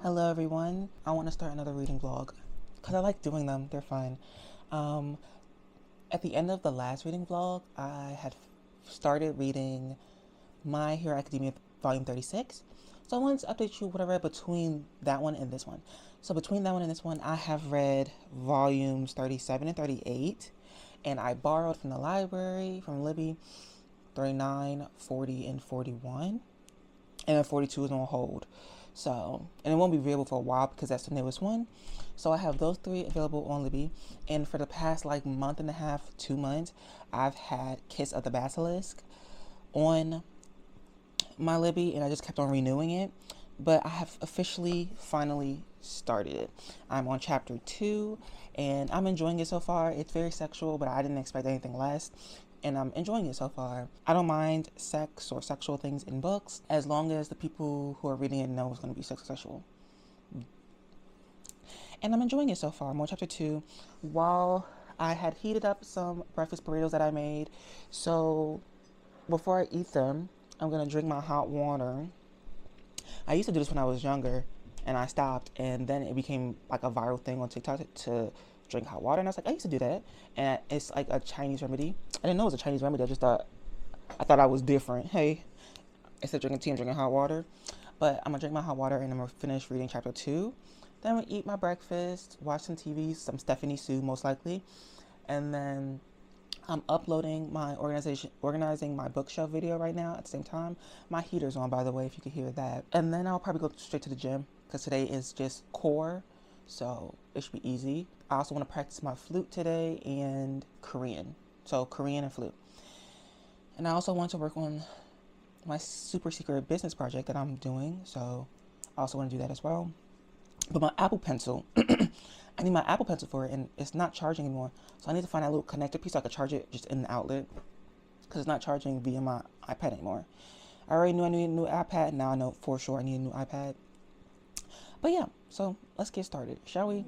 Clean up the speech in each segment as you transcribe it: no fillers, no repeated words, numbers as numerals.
Hello everyone. I want to start another reading vlog because I like doing them. They're fun. Um, at the end of the last reading vlog, I had started reading My Hero Academia Volume 36. So I wanted to update you what I read between that one and this one. So between that one and this one, I have read volumes 37 and 38. And I borrowed from the library, from Libby, 39, 40, and 41. And then 42 is on hold. So, and it won't be available for a while because that's the newest one. So I have those three available on Libby. And for the past month and a half, 2 months, I've had Kiss of the Basilisk on my Libby, and I just kept on renewing it. But I have officially, finally started it. I'm on chapter 2, and I'm enjoying it so far. It's very sexual, but I didn't expect anything less. And I'm enjoying it so far. I don't mind sex or sexual things in books as long as the people who are reading it know it's going to be sexual. And I'm enjoying it so far. I'm on chapter 2. While I had heated up some breakfast burritos that I made, so before I eat them, I'm going to drink my hot water. I used to do this when I was younger, and I stopped, and then it became like a viral thing on TikTok to drink hot water, and I was like, I used to do that, and it's like a Chinese remedy. I didn't know it was a Chinese remedy. I thought I was different. Hey, instead of drinking tea, I'm drinking hot water. But I'm gonna drink my hot water, and I'm gonna finish reading chapter 2. Then I'm gonna eat my breakfast, watch some TV, some Stephanie Sue most likely, and then I'm uploading organizing my bookshelf video right now at the same time. My heater's on, by the way, if you could hear that. And then I'll probably go straight to the gym because today is just core, so it should be easy. I also want to practice my flute today and Korean. So Korean and flute. And I also want to work on my super secret business project that I'm doing. So I also want to do that as well. But my Apple Pencil, I need my Apple Pencil for it, and it's not charging anymore. So I need to find that little connector piece so I can charge it just in the outlet because it's not charging via my iPad anymore. I already knew I needed a new iPad. Now I know for sure I need a new iPad. But yeah, so let's get started, shall we?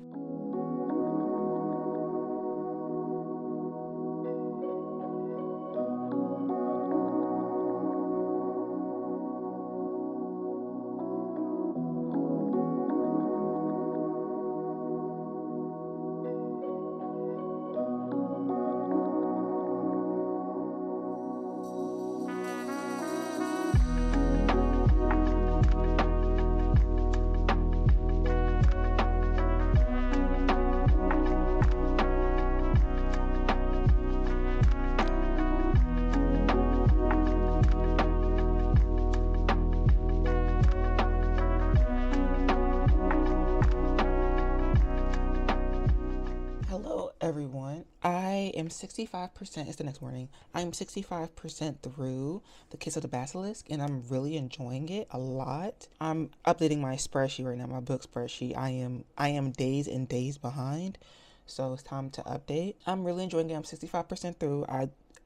Hello, everyone. I am 65%, it's the next morning. I'm 65% through The Kiss of the Basilisk, and I'm really enjoying it a lot. I'm updating my spreadsheet right now, my book spreadsheet. I am days and days behind, so it's time to update. I'm really enjoying it. I'm 65% through.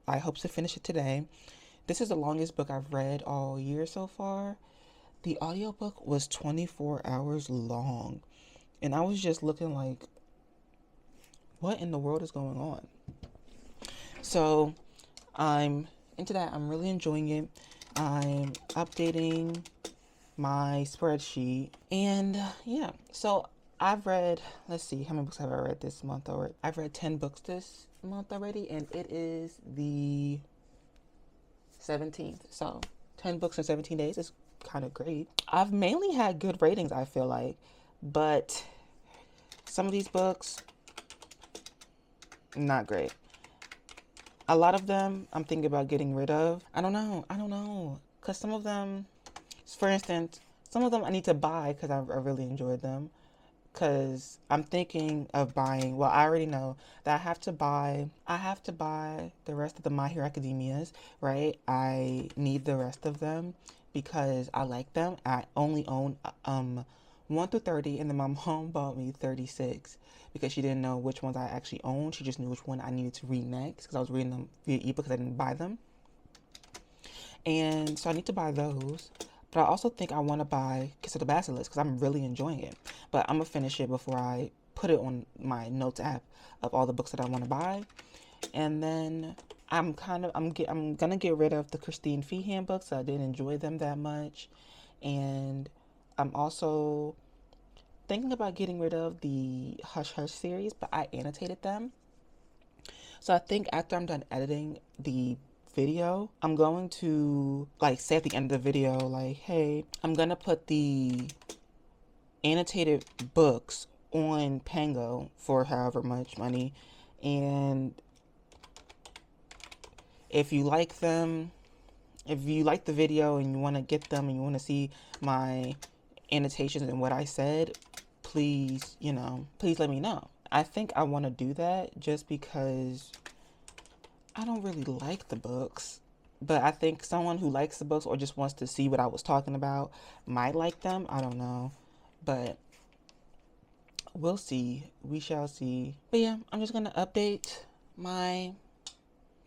I hope to finish it today. This is the longest book I've read all year so far. The audiobook was 24 hours long, and I was just looking like, what in the world is going on? So I'm into that. I'm really enjoying it. I'm updating my spreadsheet. And yeah, so I've read, let's see, how many books have I read this month already? I've read 10 books this month already, and it is the 17th. So 10 books in 17 days is kind of great. I've mainly had good ratings, I feel like, but some of these books, not great. A lot of them I'm thinking about getting rid of. I don't know. Because some of them, for instance, some of them I need to buy because I really enjoyed them. Because I'm thinking of buying, well, I already know that I have to buy the rest of the My Hero Academias, right? I need the rest of them because I like them. I only own 1 through 30, and then my mom bought me 36 because she didn't know which ones I actually owned. She just knew which one I needed to read next because I was reading them via ebook because I didn't buy them. And so I need to buy those. But I also think I want to buy Kiss of the Basilisk because I'm really enjoying it. But I'm going to finish it before I put it on my notes app of all the books that I want to buy. And then I'm going to get rid of the Christine Feehan books. I didn't enjoy them that much. And I'm also thinking about getting rid of the Hush Hush series, but I annotated them. So I think after I'm done editing the video, I'm going to like say at the end of the video, like, hey, I'm gonna put the annotated books on Pango for however much money. And if you like them, if you like the video and you want to get them and you want to see my annotations and what I said, please, please let me know. I think I want to do that just because I don't really like the books. But I think someone who likes the books or just wants to see what I was talking about might like them. I don't know. But we'll see. We shall see. But yeah, I'm just going to update my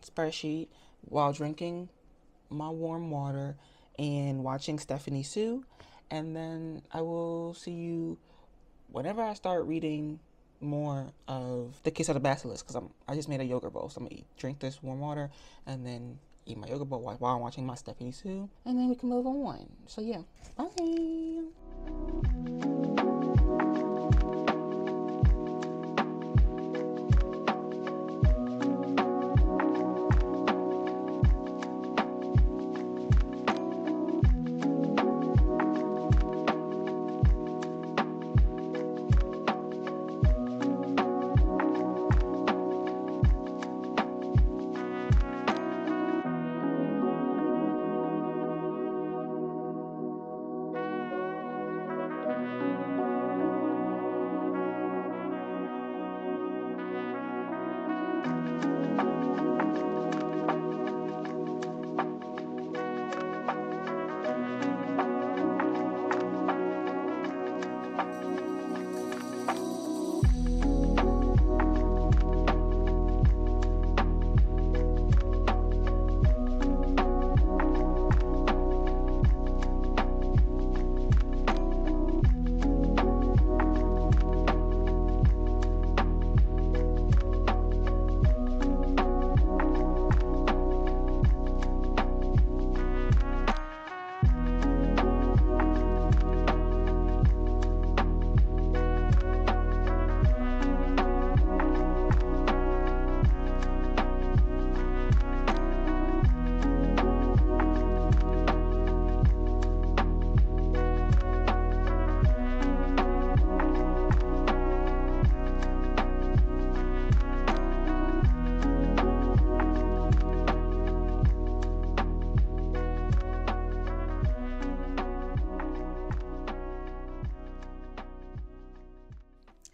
spreadsheet while drinking my warm water and watching Stephanie Sue. And then I will see you whenever I start reading more of The Kiss of the Basilisk, because I just made a yogurt bowl. So I'm going to drink this warm water and then eat my yogurt bowl while I'm watching my Stephanie Sue. And then we can move on. So yeah, bye.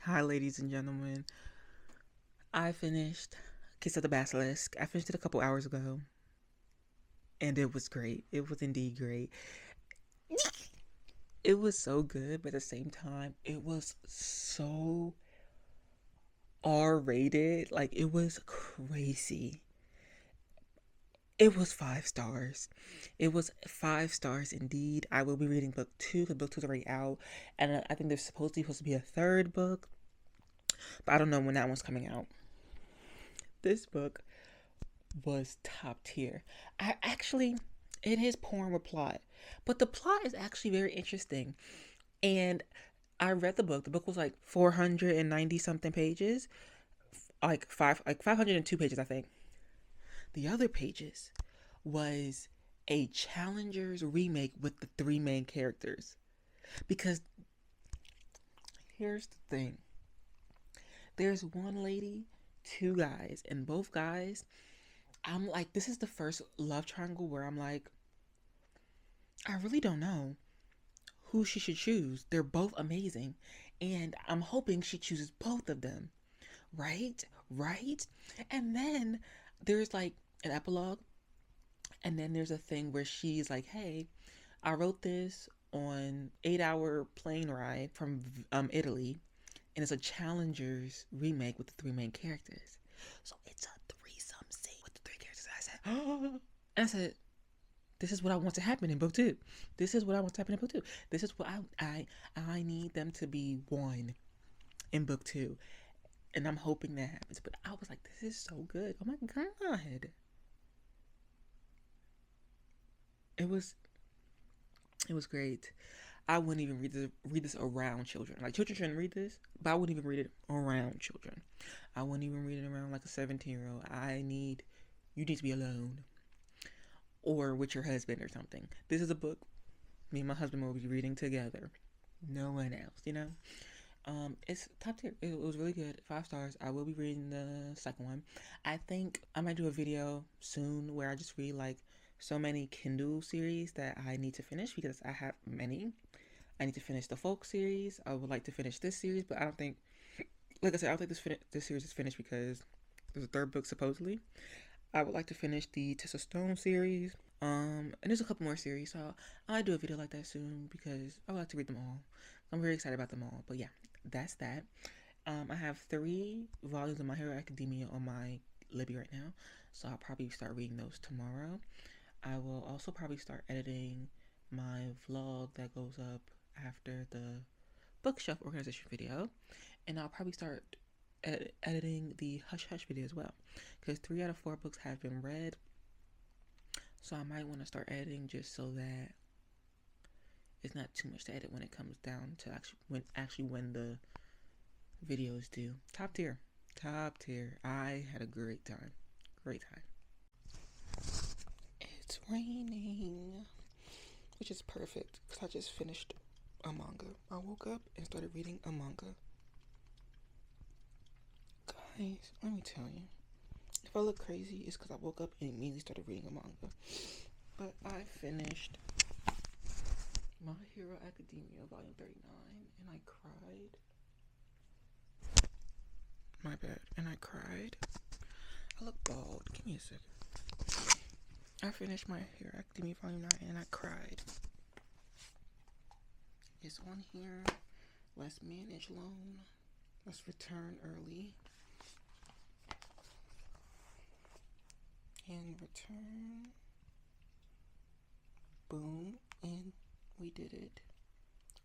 Hi, ladies and gentlemen. I finished Kiss of the Basilisk. I finished it a couple hours ago. And it was great. It was indeed great. It was so good, but at the same time, it was so R-rated. Like, it was crazy. It was 5 stars. It was 5 stars indeed. I will be reading book 2 because book 2 is already out. And I think there's supposed to be a third book. But I don't know when that one's coming out. This book was top tier. It is porn with plot, but the plot is actually very interesting. And I read the book. The book was like 490 something pages, like 502 pages, I think. The other pages was a Challengers remake with the 3 main characters. Because here's the thing. There's one lady, 2 guys, and both guys, I'm like, this is the first love triangle where I'm like, I really don't know who she should choose. They're both amazing. And I'm hoping she chooses both of them. Right? And then there's like an epilogue. And then there's a thing where she's like, hey, I wrote this on 8-hour plane ride from Italy. And it's a Challengers remake with the 3 main characters. So it's a threesome scene with the 3 characters. I said, oh. And I said, this is what I want to happen in book 2. This is what I want to happen in book 2. This is what I need them to be one in book 2. And I'm hoping that happens. But I was like, this is so good. Oh my God. It was great. I wouldn't even read this around children. Like, children shouldn't read this, but I wouldn't even read it around children. I wouldn't even read it around like a 17-year-old. You need to be alone or with your husband or something. This is a book me and my husband will be reading together. No one else, you know? It's top tier. It was really good. 5 stars. I will be reading the second one. I think I might do a video soon where I just read like so many Kindle series that I need to finish because I have many. I need to finish the folk series. I would like to finish this series, but I don't think, like I said, I don't think this series is finished because there's a third book supposedly. I would like to finish the Tessa Stone series. And there's a couple more series, so I'll do a video like that soon because I would like to read them all. I'm very excited about them all. But yeah, that's that. I have 3 volumes of My Hero Academia on my Libby right now, so I'll probably start reading those tomorrow. I will also probably start editing my vlog that goes up after the bookshelf organization video, and I'll probably start editing the Hush Hush video as well because 3 out of 4 books have been read, so I might want to start editing just so that it's not too much to edit when it comes down to when the videos due. Top tier. I had a great time. It's raining, which is perfect because I just finished a manga. I woke up and started reading a manga. Guys, let me tell you, if I look crazy, it's because I woke up and immediately started reading a manga. But I finished My Hero Academia Volume 39 and I cried. My bad. And I cried. I look bald. Give me a second. I finished My Hero Academia Volume 9 and I cried. It's on here. Let's manage loan. Let's return early. And return. Boom. And we did it.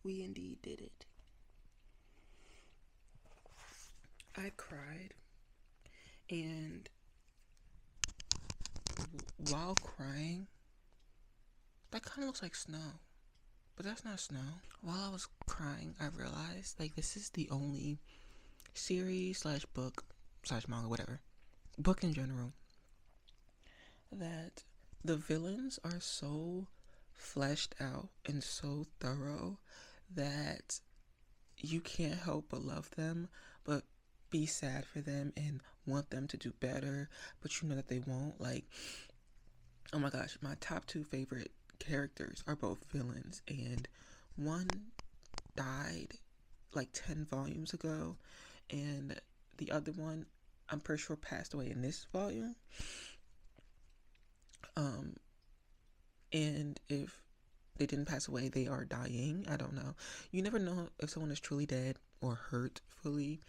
We indeed did it. I cried. And while crying, that kind of looks like snow. But that's not snow. While I was crying, I realized, like, this is the only series / book / manga, whatever, book in general, that the villains are so fleshed out and so thorough that you can't help but love them, but be sad for them and want them to do better, but you know that they won't. Like, oh my gosh, my top 2 favorite characters are both villains, and one died like 10 volumes ago, and the other one I'm pretty sure passed away in this volume. And if they didn't pass away, they are dying. I don't know. You never know if someone is truly dead or hurt fully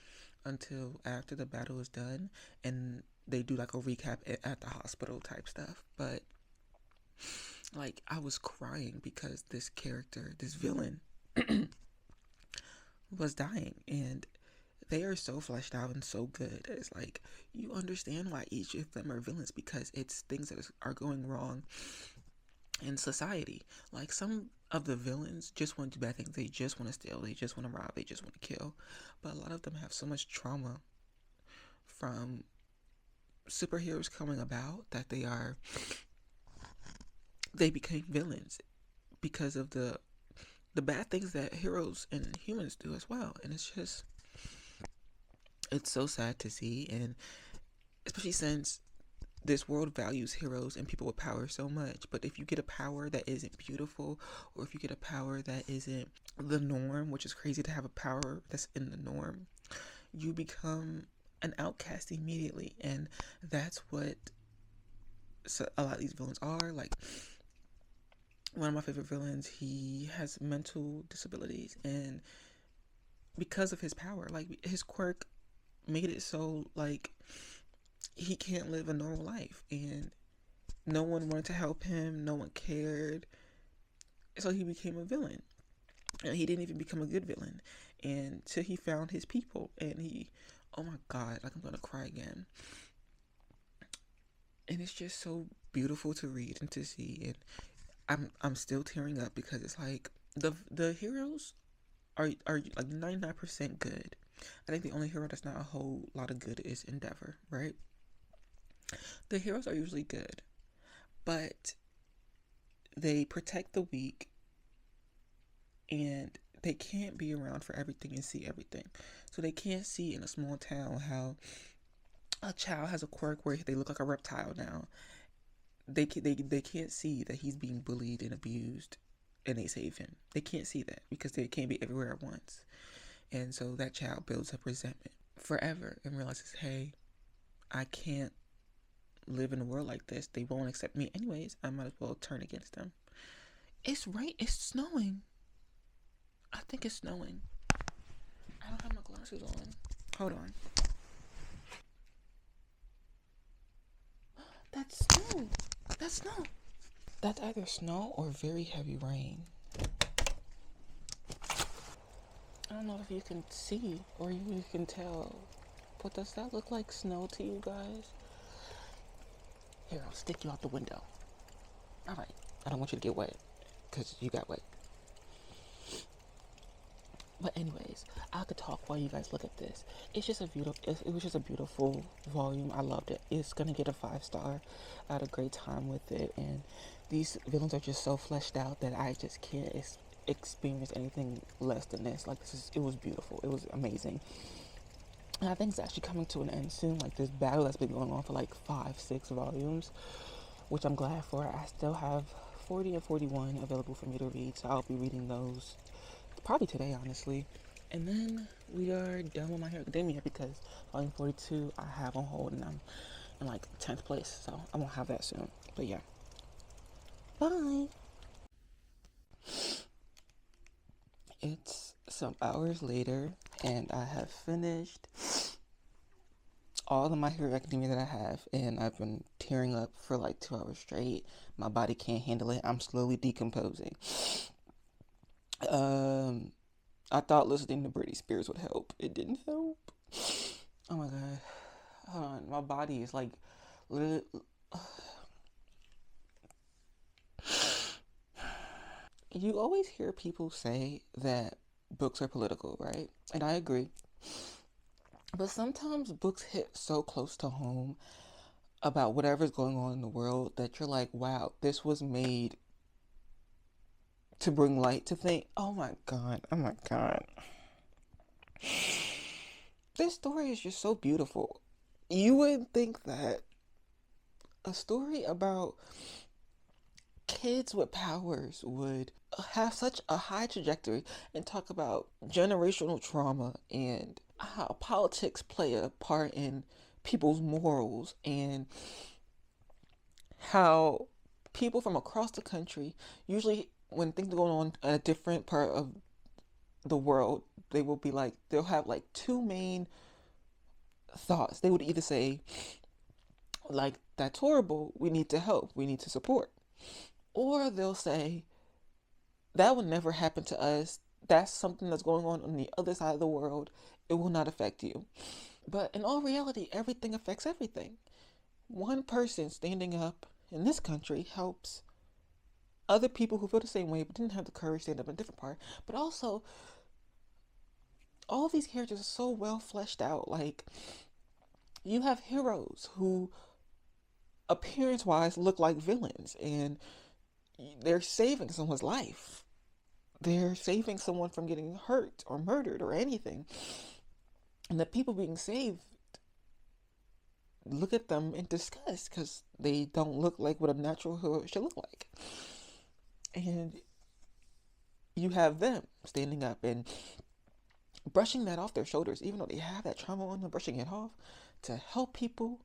until after the battle is done and they do like a recap at the hospital type stuff. But like, I was crying because this character, this villain, was dying, and they are so fleshed out and so good. It's like, you understand why each of them are villains because it's things that are going wrong in society. Like, some of the villains just want to do bad things. They just want to steal, they just want to rob, they just want to kill. But a lot of them have so much trauma from superheroes coming about that they became villains because of the bad things that heroes and humans do as well. And it's so sad to see, and especially since this world values heroes and people with power so much. But if you get a power that isn't beautiful, or if you get a power that isn't the norm, which is crazy to have a power that's in the norm, you become an outcast immediately. And that's what a lot of these villains are. Like, one of my favorite villains, he has mental disabilities, and because of his power, like, his quirk made it so, like, he can't live a normal life, and no one wanted to help him, no one cared, so he became a villain. And he didn't even become a good villain until he found his people, and oh my god, like, I'm gonna cry again. And it's just so beautiful to read and to see, and I'm still tearing up because it's like, The heroes are like 99% good. I think the only hero that's not a whole lot of good is Endeavor, right? The heroes are usually good, but they protect the weak, and they can't be around for everything and see everything. So they can't see in a small town how a child has a quirk where they look like a reptile now. They can't see that he's being bullied and abused, and they save him. They can't see that because they can't be everywhere at once. And so that child builds up resentment forever and realizes, hey, I can't live in a world like this. They won't accept me anyways. I might as well turn against them. It's right. It's snowing. I think it's snowing. I don't have my glasses on. Hold on. That's snow. That's snow. That's either snow or very heavy rain. I don't know if you can see or you can tell, but does that look like snow to you guys? Here, I'll stick you out the window. All right. I don't want you to get wet because you got wet. But anyways, I could talk while you guys look at this. It's just a beautiful. It was just a beautiful volume. I loved it. It's gonna get a 5-star. I had a great time with it, and these villains are just so fleshed out that I just can't experience anything less than this. Like it was beautiful. It was amazing. And I think it's actually coming to an end soon. Like this battle that's been going on for like 5-6 volumes, which I'm glad for. I still have 40 and 41 available for me to read, so I'll be reading those probably today, honestly. And then we are done with My Hero Academia because volume 42 I have on hold and I'm in like 10th place, so I won't have that soon. But yeah, bye. It's some hours later and I have finished all the My Hero Academia that I have, and I've been tearing up for like 2 hours straight. My body can't handle it. I'm slowly decomposing. I thought listening to Britney Spears would help. It didn't help. Oh my god. Hold on. My body is like. You always hear people say that books are political, right? And I agree. But sometimes books hit so close to home about whatever's going on in the world that you're like, wow, this was made to bring light to things. Oh my god. Oh my god. This story is just so beautiful. You would think that a story about kids with powers would have such a high trajectory and talk about generational trauma and how politics play a part in people's morals and how people from across the country, usually when things are going on in a different part of the world, they will be like, they'll have like two main thoughts. They would either say, like, that's horrible, we need to help, we need to support. Or they'll say, that would never happen to us. That's something that's going on the other side of the world. It will not affect you. But in all reality, everything affects everything. One person standing up in this country helps other people who feel the same way but didn't have the courage to stand up in a different part. But also, all of these characters are so well fleshed out. Like, you have heroes who, appearance wise, look like villains, and they're saving someone's life. They're saving someone from getting hurt or murdered or anything. And the people being saved look at them in disgust because they don't look like what a natural hero should look like. And you have them standing up and brushing that off their shoulders, even though they have that trauma on them, brushing it off to help people,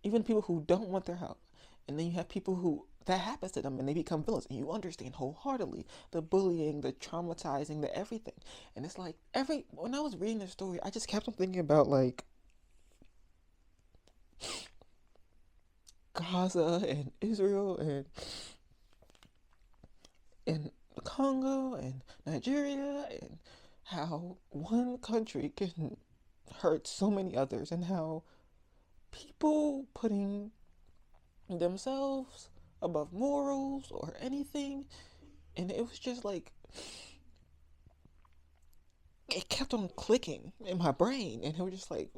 even people who don't want their help. And then you have people who that happens to them and they become villains, and you understand wholeheartedly the bullying, the traumatizing, the everything. And it's like when I was reading this story, I just kept on thinking about like Gaza and Israel and Congo and Nigeria, and how one country can hurt so many others, and how people putting themselves above morals or anything. And it was just like, it kept on clicking in my brain, and it was just like,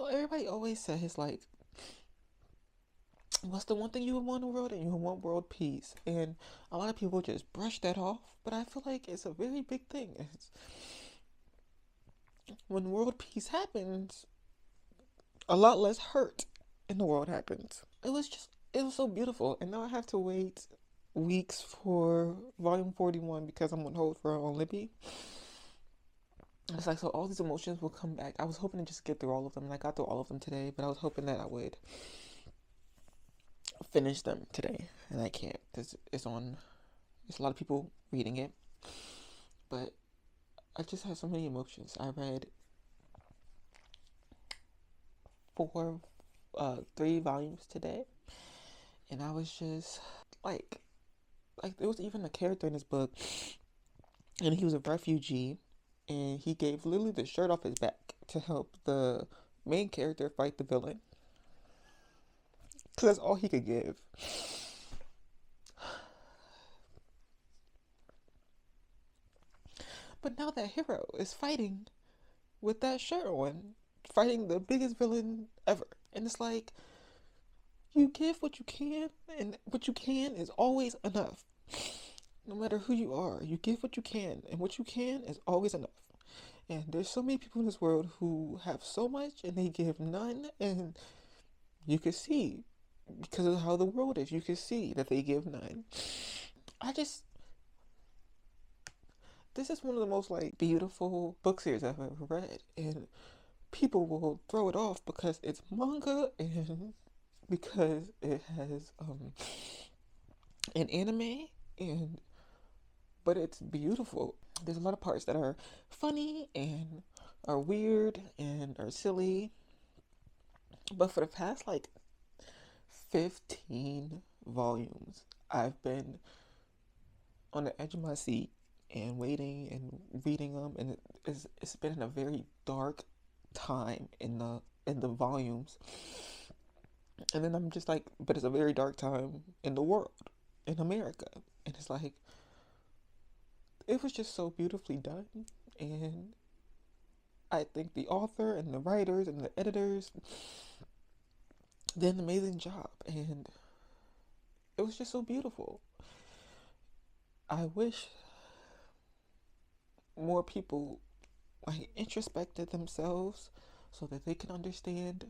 everybody always says, like, what's the one thing you want in the world? And you want world peace. And a lot of people just brush that off, but I feel like it's a very big thing. When world peace happens, a lot less hurt in the world happens. It was so beautiful. And now I have to wait weeks for volume 41 because I'm on hold for Libby. It's like, so all these emotions will come back. I was hoping to just get through all of them, and I got through all of them today, but I was hoping that I would finish them today, and I can't because there's a lot of people reading it, but I just have so many emotions. I read 3 volumes today, and I was just like there was even a character in this book, and he was a refugee, and he gave literally the shirt off his back to help the main character fight the villain. Because that's all he could give. But now that hero is fighting with that shirt on, fighting the biggest villain ever. And it's like, you give what you can, and what you can is always enough. No matter who you are, you give what you can, and what you can is always enough. And there's so many people in this world who have so much and they give none, and you can see, because of how the world is, you can see that they give none. This is one of the most like beautiful book series I've ever read, and people will throw it off because it's manga and because it has an anime, but it's beautiful. There's a lot of parts that are funny and are weird and are silly, but for the past like 15 volumes, I've been on the edge of my seat and waiting and reading them, and it's been a very dark time in the volumes, and then I'm just like, but it's a very dark time in the world, in America, and it's like, it was just so beautifully done, and I think the author and the writers and the editors did an amazing job, and it was just so beautiful. I wish more people like introspected themselves so that they can understand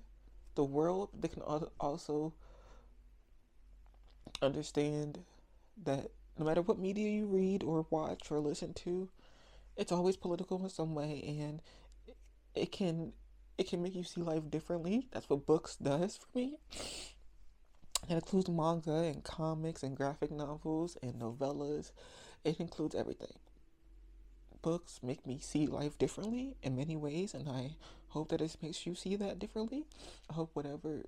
the world. They can also understand that no matter what media you read or watch or listen to, it's always political in some way, and it can make you see life differently. That's what books does for me. It includes manga and comics and graphic novels and novellas. It includes everything. Books make me see life differently in many ways, and I hope that it makes you see that differently. I hope whatever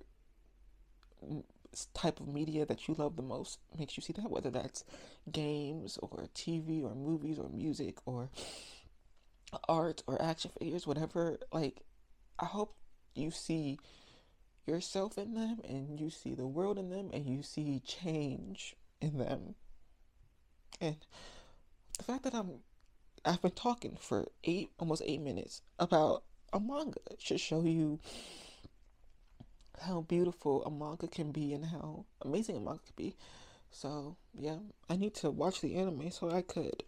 type of media that you love the most makes you see that, whether that's games or TV or movies or music or art or action figures, whatever. Like, I hope you see yourself in them, and you see the world in them, and you see change in them. And the fact that I've been talking for almost 8 minutes about a manga should show you how beautiful a manga can be and how amazing a manga can be. So yeah, I need to watch the anime so I could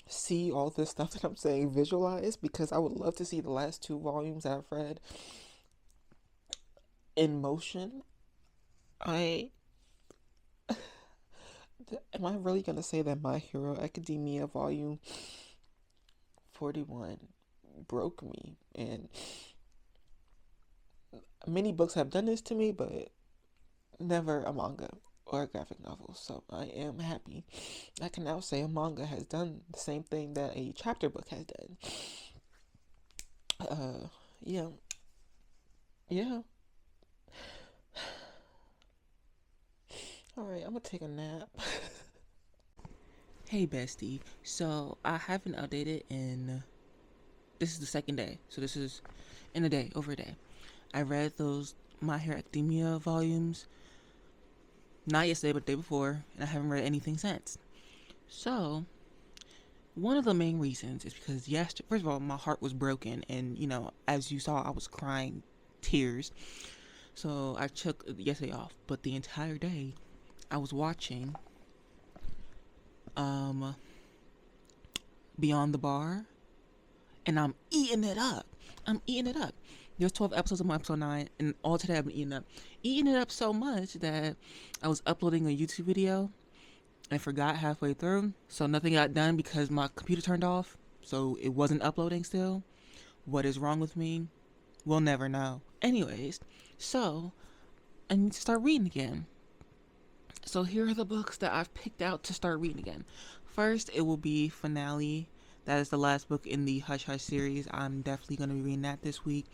see all this stuff that I'm saying visualized, because I would love to see the last 2 volumes that I've read in motion. Am I really gonna say that My Hero Academia volume 41 broke me? And many books have done this to me, but never a manga or a graphic novel. So I am happy. I can now say a manga has done the same thing that a chapter book has done. Yeah. Alright, I'm gonna take a nap. Hey bestie, so I haven't updated this is the second day, so this is in a day, over a day. I read those My Hero Academia volumes, Not yesterday, but the day before, and I haven't read anything since. So, one of the main reasons is because yesterday, first of all, my heart was broken, and as you saw, I was crying tears. So I took yesterday off, but the entire day I was watching um Beyond the Bar, and I'm eating it up. I'm eating it up. There's 12 episodes. I'm on episode 9, and all today I've been eating it up so much that I was uploading a YouTube video and forgot halfway through, so nothing got done because my computer turned off, so it wasn't uploading still. What is wrong with me? We'll never know. Anyways, so I need to start reading again. So here are the books that I've picked out to start reading again. First, it will be Finale. That is the last book in the Hush Hush series. I'm definitely going to be reading that this week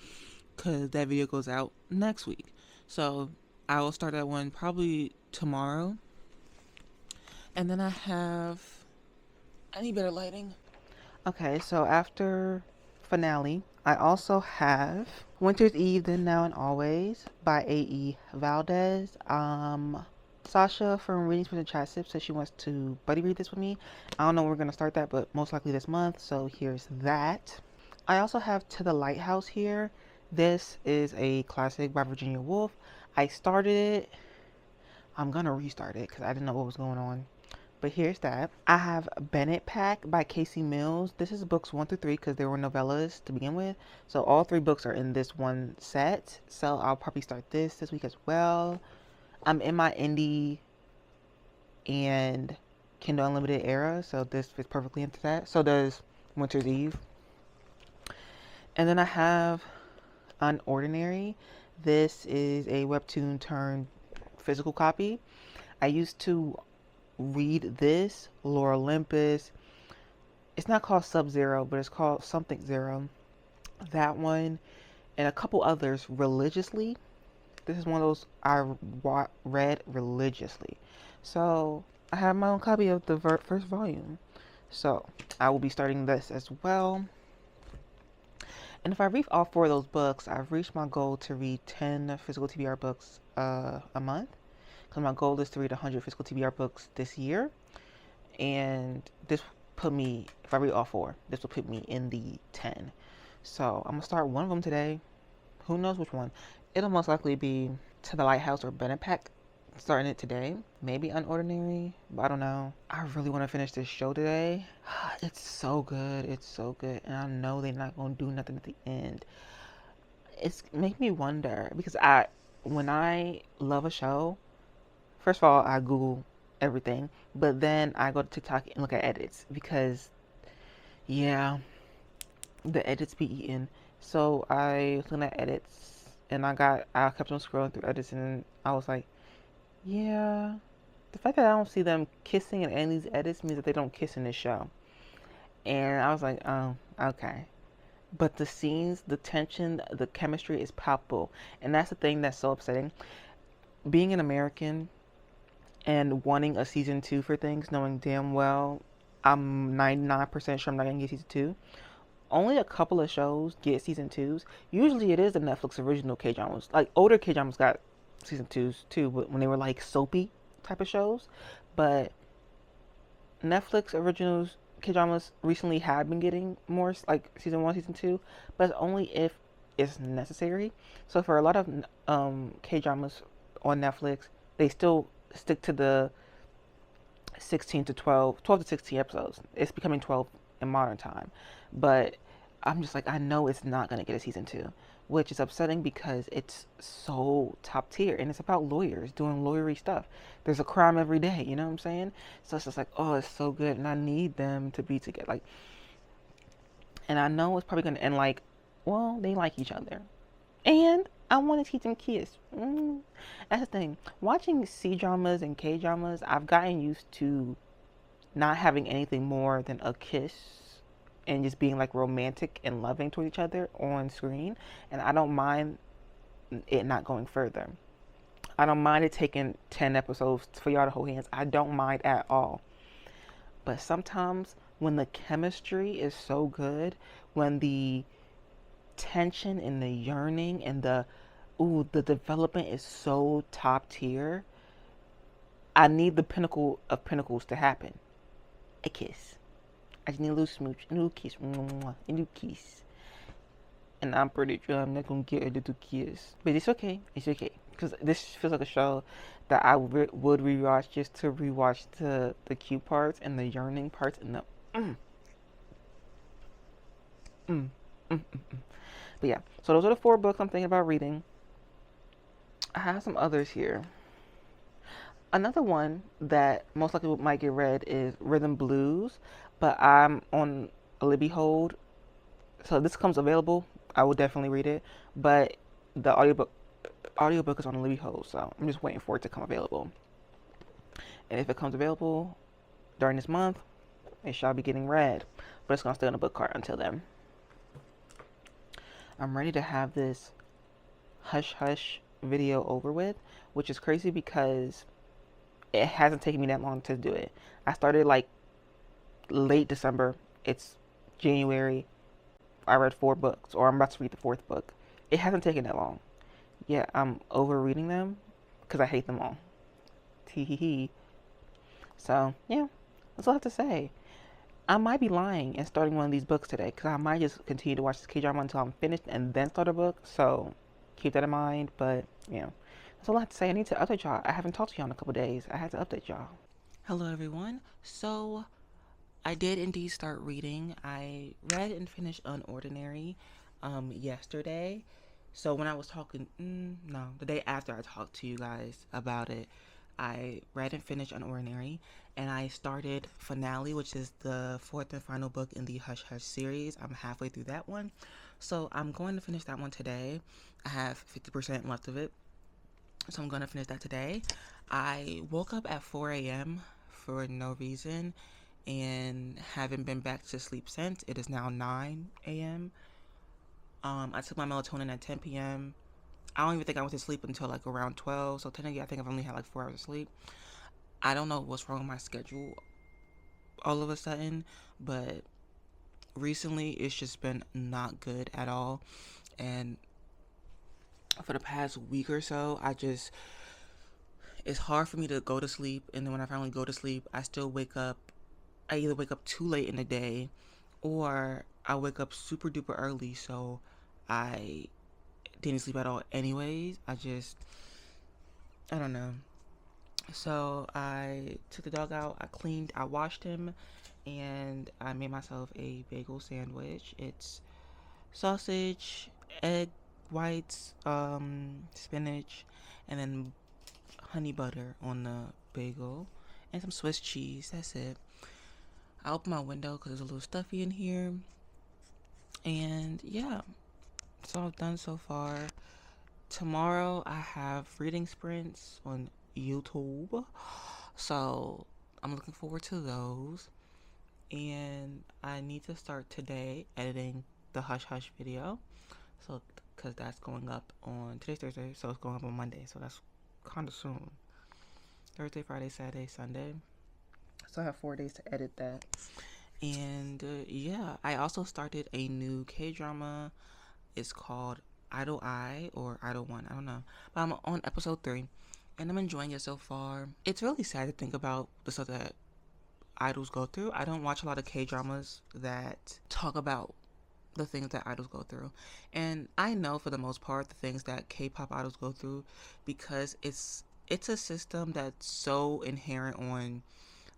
because that video goes out next week. So I will start that one probably tomorrow. And then I need better lighting. Okay, so after Finale, I also have Winter's Eve, Then, Now, and Always by A.E. Valdez. Sasha from Readings from the Chat Sip says she wants to buddy read this with me. I don't know when we're going to start that, but most likely this month, so here's that. I also have To the Lighthouse here. This is a classic by Virginia Woolf. I started it. I'm going to restart it because I didn't know what was going on. But here's that. I have Bennett Pack by Casey Mills. This is books 1 through 3 because there were novellas to begin with. So all 3 books are in this one set. So I'll probably start this week as well. I'm in my indie and Kindle Unlimited era, so this fits perfectly into that. So does Winter's Eve. And then I have Unordinary. This is a webtoon turned physical copy. I used to read this, Lore Olympus. It's not called Sub-Zero, but it's called something Zero. That one and a couple others religiously. This is one of those I read religiously. So I have my own copy of the first volume. So I will be starting this as well. And if I read all 4 of those books, I've reached my goal to read 10 physical TBR books a month. Because my goal is to read 100 physical TBR books this year. And this put me, if I read all 4, this will put me in the 10. So I'm going to start one of them today. Who knows which one? It'll most likely be To the Lighthouse or Bennett Pack. Starting it today. Maybe Unordinary, but I don't know. I really want to finish this show today. It's so good. It's so good. And I know they're not going to do nothing at the end. It's make me wonder because when I love a show, first of all, I Google everything, but then I go to TikTok and look at edits because, yeah, the edits be eaten. So I was looking at edits and I kept on scrolling through edits and I was like, yeah, the fact that I don't see them kissing in any of these edits means that they don't kiss in this show. And I was like, oh, okay. But the scenes, the tension, the chemistry is palpable. And that's the thing that's so upsetting. Being an American and wanting a season 2 for things, knowing damn well I'm 99% sure I'm not going to get season 2. Only a couple of shows get season 2s. Usually it is the Netflix original K-dramas. Like older K-dramas got season 2s too, but when they were like soapy type of shows. But Netflix originals K-dramas recently have been getting more like season 1, season 2, but it's only if it's necessary. So for a lot of K-dramas on Netflix, they still stick to the 12 to 16 episodes. It's becoming 12 in modern time. But I'm just like, I know it's not going to get a season 2, which is upsetting because it's so top tier and it's about lawyers doing lawyery stuff. There's a crime every day, you know what I'm saying? So it's just like, oh, it's so good and I need them to be together. Like, and I know it's probably going to end like, well, they like each other. And I want to teach them kiss. That's the thing. Watching C-dramas and K-dramas, I've gotten used to not having anything more than a kiss and just being like romantic and loving toward each other on screen. And I don't mind it not going further. I don't mind it taking 10 episodes for y'all to hold hands. I don't mind at all. But sometimes when the chemistry is so good, when the tension and the yearning and the development is so top tier, I need the pinnacle of pinnacles to happen. A kiss. I just need a little smooch, a little kiss, a little kiss. And I'm pretty sure I'm not gonna get a little kiss, but it's okay. It's okay because this feels like a show that I would rewatch just to rewatch the cute parts and the yearning parts and the mm, mm, mm. But yeah, so those are the 4 books I'm thinking about reading. I have some others here. Another one that most likely might get read is Rhythm Blues, but I'm on a Libby hold, so this comes available. I will definitely read it, but the audiobook is on a Libby hold, so I'm just waiting for it to come available. And if it comes available during this month, it shall be getting read, but it's gonna stay on the book cart until then. I'm ready to have this hush hush video over with, which is crazy because it hasn't taken me that long to do it. I started like late December. It's January. I read 4 books, or I'm about to read the 4th book. It hasn't taken that long. Yeah, I'm over reading them because I hate them all. Tee hee hee. So yeah, that's all I have to say. I might be lying and starting one of these books today because I might just continue to watch this K-drama until I'm finished and then start a book. So keep that in mind. But yeah, that's all I have to say. I need to update y'all. I haven't talked to y'all in a couple days. I had to update y'all. Hello everyone. So I did indeed start reading. I read and finished Unordinary yesterday. So when I was talking, no, the day after I talked to you guys about it, I read and finished Unordinary, and I started Finale, which is the 4th and final book in the Hush Hush series. I'm halfway through that one, so I'm going to finish that one today. I have 50% left of it, so I'm going to finish that today. I woke up at 4 a.m. for no reason and haven't been back to sleep since. It is now 9 a.m. I took my melatonin at 10 p.m. I don't even think I went to sleep until like around 12. So technically, I think I've only had like 4 hours of sleep. I don't know what's wrong with my schedule all of a sudden, but recently it's just been not good at all. And for the past week or so, it's hard for me to go to sleep. And then when I finally go to sleep, I still wake up. I either wake up too late in the day or I wake up super duper early. So I didn't sleep at all anyways. I don't know. So I took the dog out, I washed him, and I made myself a bagel sandwich. It's sausage, egg whites, spinach, and then honey butter on the bagel, and some Swiss cheese. That's it. I opened my window because it's a little stuffy in here. And yeah, that's all I've done so far. Tomorrow I have reading sprints on YouTube. So I'm looking forward to those. And I need to start today editing the Hush Hush video. So, because that's going up on today's Thursday, so it's going up on Monday. So that's kind of soon. Thursday, Friday, Saturday, Sunday. So I have 4 days to edit that. And yeah, I also started a new K-drama. It's called Idol Eye or Idol One, I don't know. But I'm on episode 3 and I'm enjoying it so far. It's really sad to think about the stuff that idols go through. I don't watch a lot of K-dramas that talk about the things that idols go through. And I know for the most part the things that K-pop idols go through because it's a system that's so inherent on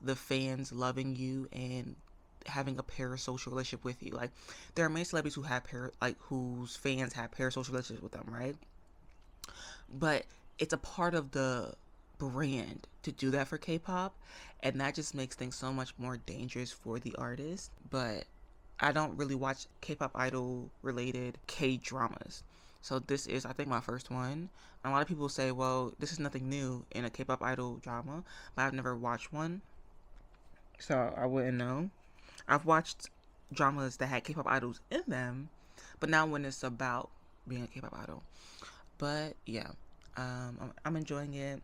the fans loving you and having a parasocial relationship with you. Like there are many celebrities who have whose fans have parasocial relationships with them, right? But it's a part of the brand to do that for K-pop, and that just makes things so much more dangerous for the artist. But I don't really watch K-pop idol related K-dramas. So this is, I think, my first one. And a lot of people say, well, this is nothing new in a K-pop idol drama, but I've never watched one, so I wouldn't know. I've watched dramas that had K-pop idols in them, but not when it's about being a K-pop idol. But yeah, I'm enjoying it.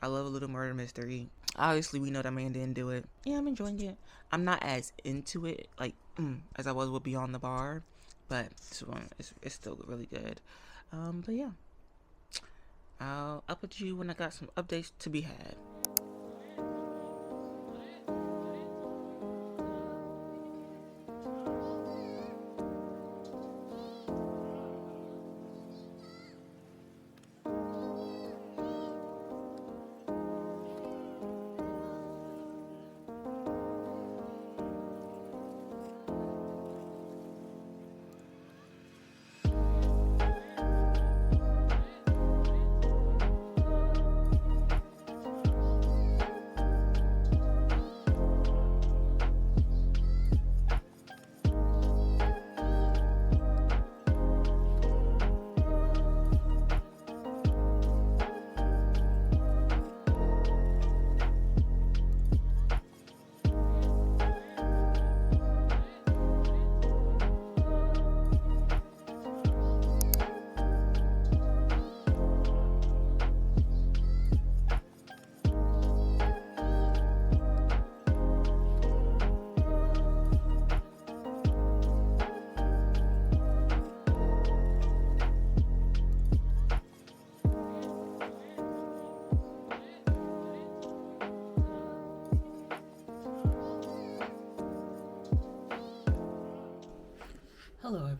I love a little murder mystery. Obviously, we know that man didn't do it. Yeah, I'm enjoying it. I'm not as into it as I was with Beyond the Bar, but this one is still really good. But yeah, I'll update you when I got some updates to be had.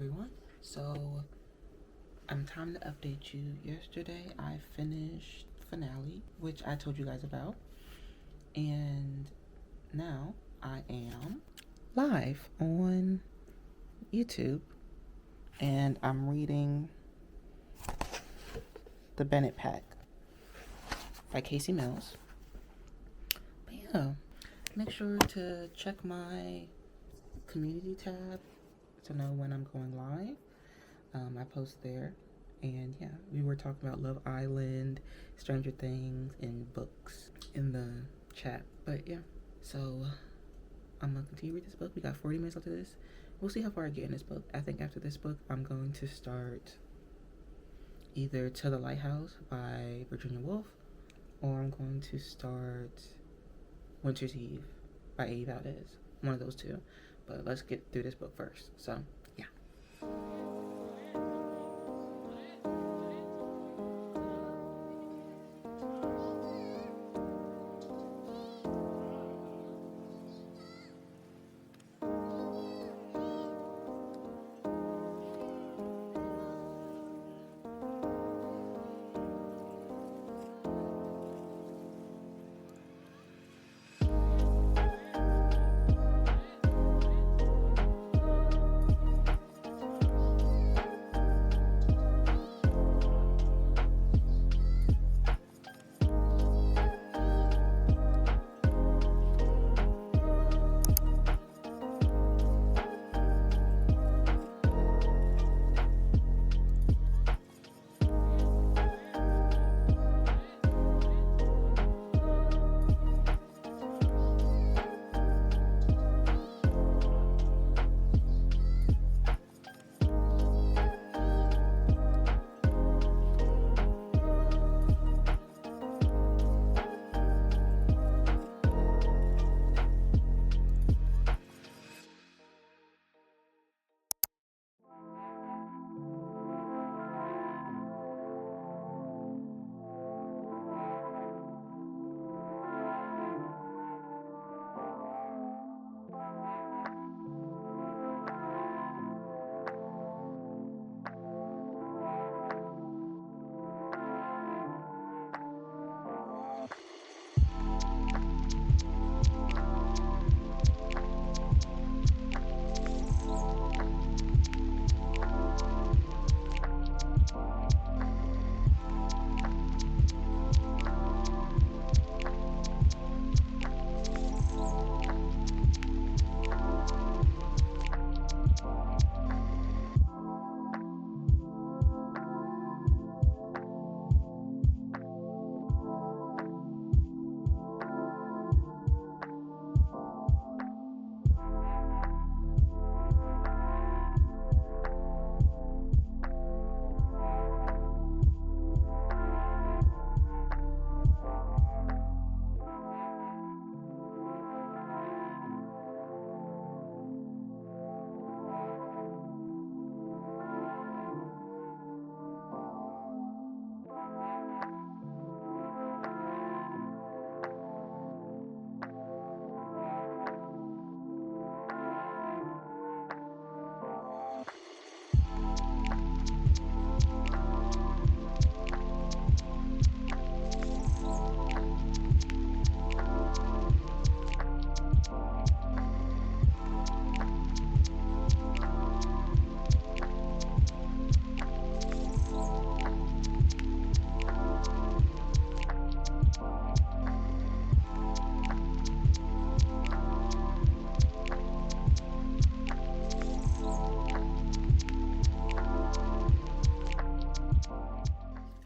everyone. So, I'm time to update you. Yesterday, I finished finale, which I told you guys about, and now I am live on YouTube, and I'm reading The Bennett Pack by Casey Mills. But yeah, make sure to check my community tab to know when I'm going live. I post there, and yeah, we were talking about Love Island, Stranger Things, and books in the chat. But yeah, so I'm gonna continue to read this book. We got 40 minutes left of this. We'll see how far I get in this book. I think after this book, I'm going to start either To the Lighthouse by Virginia Woolf, or I'm going to start Winter's Eve by A. Valdez. One of those two. But let's get through this book first. So, yeah.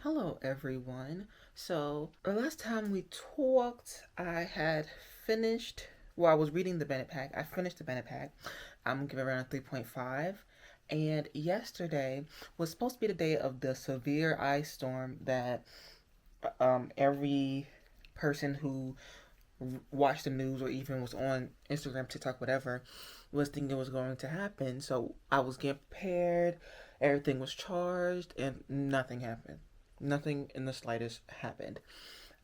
Hello, everyone. So, the last time we talked, I had finished, well, I was reading the Bennett Pack. I finished the Bennett Pack. I'm giving around a 3.5. And yesterday was supposed to be the day of the severe ice storm that every person who watched the news or even was on Instagram, TikTok, whatever, was thinking it was going to happen. So I was getting prepared, everything was charged, and nothing happened. Nothing in the slightest happened.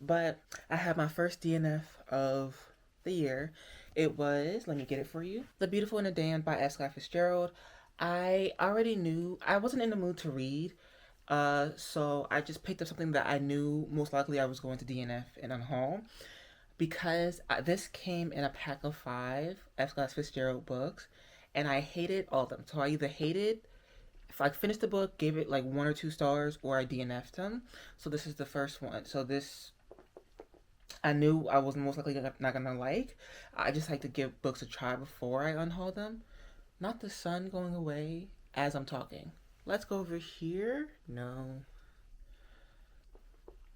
But I had my first DNF of the year. It was, let me get it for you, The Beautiful and the Damned by S. Scott Fitzgerald. I already knew I wasn't in the mood to read, so I just picked up something that I knew most likely I was going to DNF and unhaul because this came in a pack of five F. Scott Fitzgerald books, and I hated all of them. So I either hated if I finished the book, gave it like 1 or 2 stars, or I DNF'd them. So this is the first one. So this I knew I was most likely not gonna like. I just like to give books a try before I unhaul them. Not the sun going away as I'm talking. Let's go over here. No.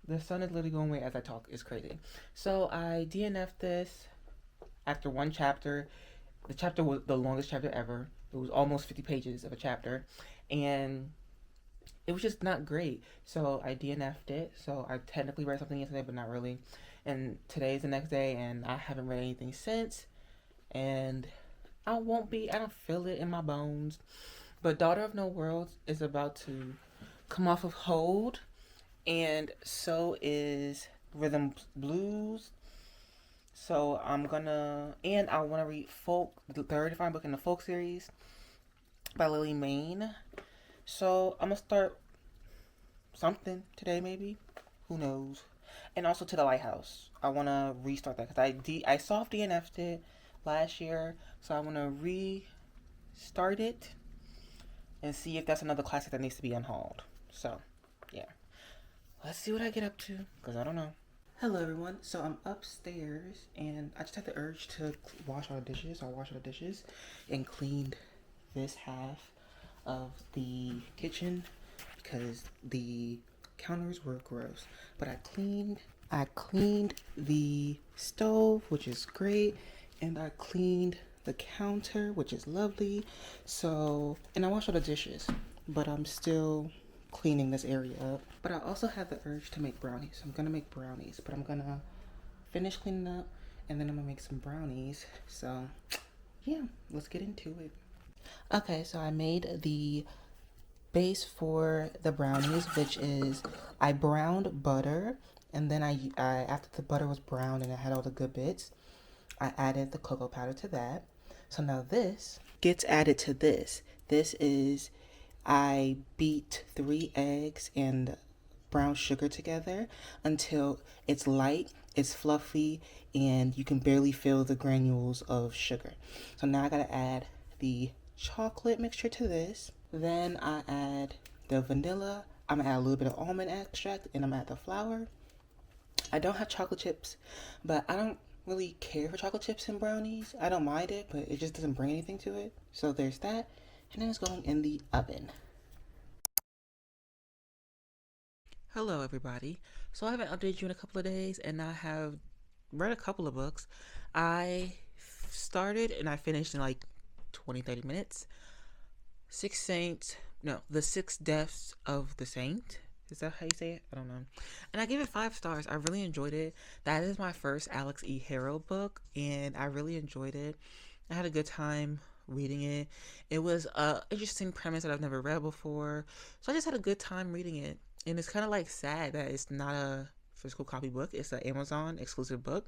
The sun is literally going away as I talk. It's crazy. So I DNF'd this after one chapter. The chapter was the longest chapter ever. It was almost 50 pages of a chapter. And it was just not great. So I DNF'd it. So I technically read something yesterday, but not really. And today's the next day, and I haven't read anything since. And I don't feel it in my bones. But Daughter of No Worlds is about to come off of hold, and so is Rhythm Blues. So and I want to read the third final book in the folk series by Lily Mayne. So I'm gonna start something today, maybe. Who knows? And also To the Lighthouse. I want to restart that because I soft DNF'd it last year, so I want to restart it and see if that's another classic that needs to be unhauled. So, yeah. Let's see what I get up to, because I don't know. Hello, everyone. So I'm upstairs, and I just had the urge to wash all the dishes. So I washed all the dishes and cleaned this half of the kitchen because the counters were gross. But I cleaned the stove, which is great, and I cleaned the counter, which is lovely. So, and I washed all the dishes, but I'm still cleaning this area up. But I also have the urge to make brownies. I'm gonna make brownies, but I'm gonna finish cleaning up and then I'm gonna make some brownies. So, yeah, let's get into it. Okay, so I made the base for the brownies, which is I browned butter, and then I after the butter was browned and it had all the good bits, I added the cocoa powder to that. So now this gets added to this. This is I beat 3 eggs and brown sugar together until it's light, it's fluffy, and you can barely feel the granules of sugar. So now I gotta add the chocolate mixture to this. Then I add the vanilla. I'm gonna add a little bit of almond extract, and I'm gonna add the flour. I don't have chocolate chips, but I don't really care for chocolate chips in brownies. I don't mind it, but it just doesn't bring anything to it. So there's that. And then it's going in the oven. Hello, everybody. So I haven't updated you in a couple of days, and I have read a couple of books. I started and I finished in like 20-30 minutes. The Six Deaths of the Saint. Is that how you say it? I don't know. And I gave it 5 stars. I really enjoyed it. That is my first Alex E. Harrow book, and I really enjoyed it. I had a good time reading it. It was a interesting premise that I've never read before, so I just had a good time reading it. And it's kind of like sad that it's not a physical copy book. It's an Amazon exclusive book,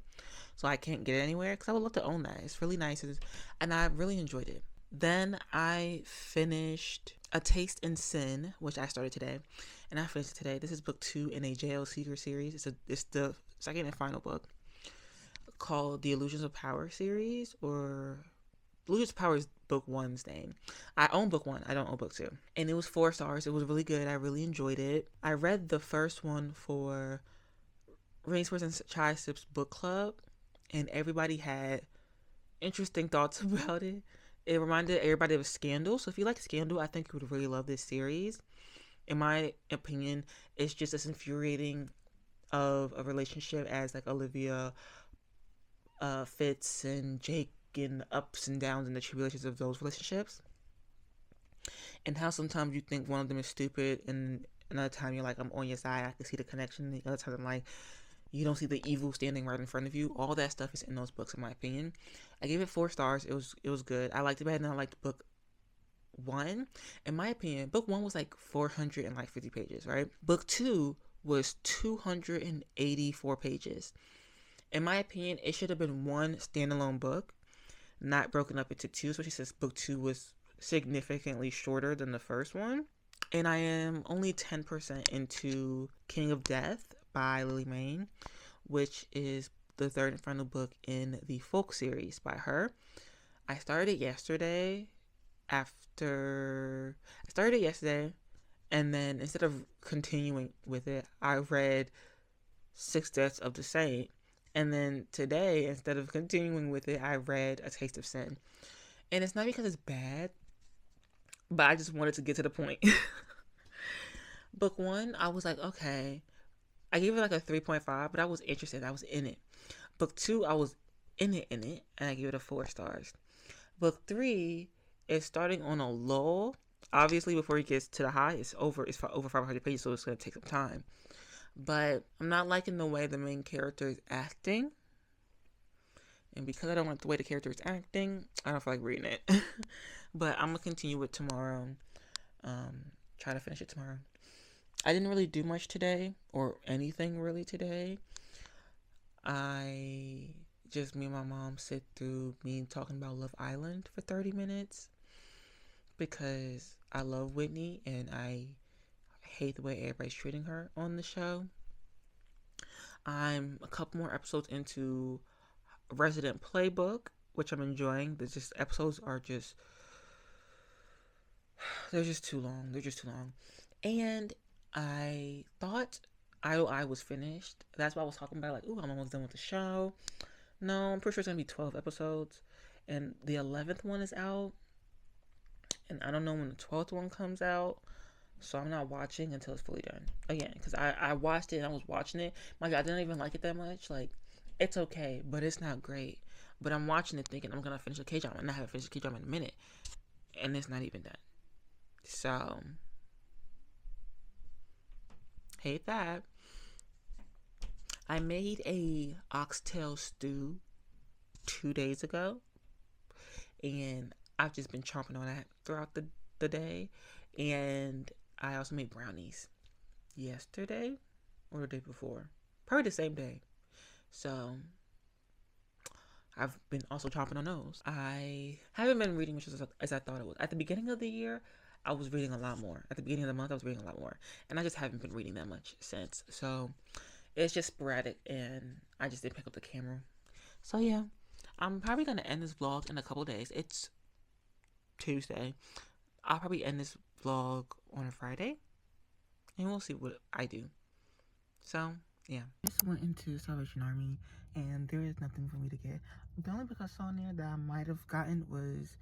so I can't get it anywhere because I would love to own that. It's really nice, and I really enjoyed it. Then I finished A Taste in Sin, which I started today, and I finished it today. This is book 2 in a JL Seeker series. It's the second and final book called the Illusions of Power series, or Illusions of Power is book 1's name. I own book 1. I don't own book 2. And it was 4 stars. It was really good. I really enjoyed it. I read the first one for Rainsworth and Chai Sip's book club, and everybody had interesting thoughts about it. It reminded everybody of Scandal. So if you like Scandal, I think you would really love this series. In my opinion, it's just as infuriating of a relationship as like Olivia, Fitz, and Jake, and the ups and downs and the tribulations of those relationships. And how sometimes you think one of them is stupid, and another time you're like, I'm on your side, I can see the connection. The other time I'm like, you don't see the evil standing right in front of you. All that stuff is in those books, in my opinion. I gave it 4 stars. It was good. I liked it better than I liked book 1. In my opinion, book 1 was like 450 pages, right? Book 2 was 284 pages. In my opinion, it should have been one standalone book, not broken up into 2, especially since book 2 was significantly shorter than the first one. And I am only 10% into King of Death by Lily Mayne, which is the third and final book in the folk series by her. I started yesterday and then instead of continuing with it, I read Six Deaths of the Saint. And then today, instead of continuing with it, I read A Taste of Sin. And it's not because it's bad, but I just wanted to get to the point. Book one, I was like, okay. I gave it like a 3.5, but I was interested. I was in it. Book two, I was in it, and I gave it a 4 stars. Book three is starting on a lull. Obviously, before it gets to the high, it's over 500 pages, so it's going to take some time. But I'm not liking the way the main character is acting. And because I don't like the way the character is acting, I don't feel like reading it. But I'm going to continue it tomorrow. Try to finish it tomorrow. I didn't really do much today, or anything really today. Me and my mom sit through me talking about Love Island for 30 minutes. Because I love Whitney and I hate the way everybody's treating her on the show. I'm a couple more episodes into Resident Playbook, which I'm enjoying. Episodes are just, they're just too long. And I thought Idle Eye was finished. That's why I was talking about, like, ooh, I'm almost done with the show. No, I'm pretty sure it's going to be 12 episodes. And the 11th one is out. And I don't know when the 12th one comes out. So I'm not watching until it's fully done. Again, because I watched it and I was watching it. My God, I didn't even like it that much. Like, it's okay, but it's not great. But I'm watching it thinking I'm going to finish the K-drama. And I haven't finished the K-drama in a minute. And it's not even done. So, hate that. I made a oxtail stew 2 days ago. And I've just been chomping on that throughout the day. And I also made brownies yesterday or the day before. Probably the same day. So I've been also chomping on those. I haven't been reading as I thought it was. At the beginning of the year, I was reading a lot more. At the beginning of the month, I was reading a lot more. And I just haven't been reading that much since. So it's just sporadic and I just didn't pick up the camera. So yeah, I'm probably going to end this vlog in a couple days. It's Tuesday. I'll probably end this vlog on a Friday. And we'll see what I do. So, yeah. I just went into Salvation Army and there is nothing for me to get. The only book I saw in there that I might have gotten was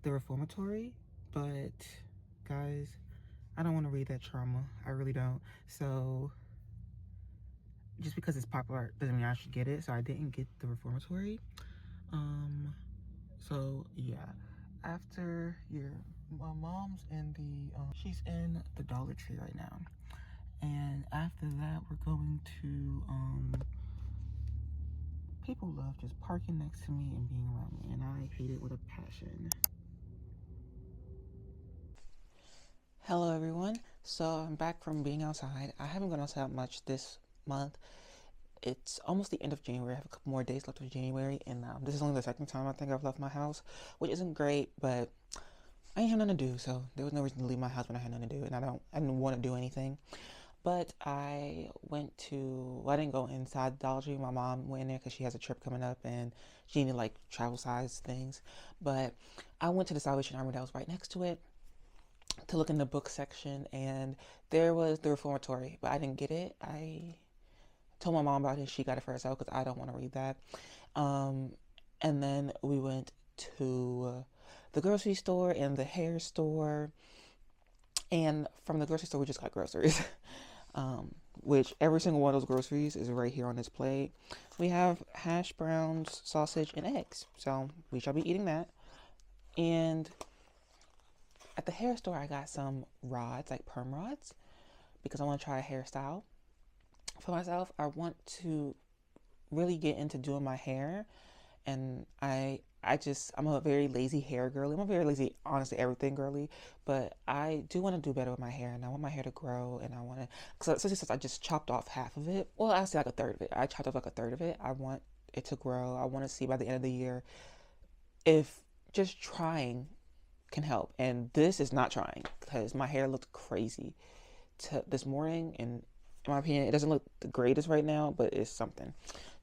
The Reformatory. But, guys, I don't want to read that trauma. I really don't. So, just because it's popular doesn't mean I should get it. So, I didn't get The Reformatory. So, yeah. After my mom's in she's in the Dollar Tree right now. And after that, we're going to, people love just parking next to me and being around me. And I hate it with a passion. Hello, everyone. So I'm back from being outside. I haven't gone outside much this month. It's almost the end of January. I have a couple more days left of January. And this is only the second time I think I've left my house, which isn't great, but I ain't had nothing to do. So there was no reason to leave my house when I had nothing to do. And I didn't want to do anything. But I didn't go inside the Dollar Tree. My mom went in there because she has a trip coming up and she needed like travel size things. But I went to the Salvation Army that was right next to it to look in the book section, and there was The Reformatory, but I didn't get it. I told my mom about it. She got it for herself because I don't want to read that. And then we went to the grocery store and the hair store. And from the grocery store, we just got groceries. Which every single one of those groceries is right here on this plate. We have hash browns, sausage, and eggs. So we shall be eating that. And at the hair store, I got some rods, like perm rods, because I want to try a hairstyle for myself. I want to really get into doing my hair. And I'm a very lazy hair girly. I'm a very lazy, honestly, everything girly. But I do want to do better with my hair. And I want my hair to grow. And I want to, since I just chopped off half of it. Well, I say like a third of it. I chopped off like a third of it. I want it to grow. I want to see by the end of the year if just trying can help. And this is not trying because my hair looked crazy this morning, and in my opinion, it doesn't look the greatest right now, but it's something.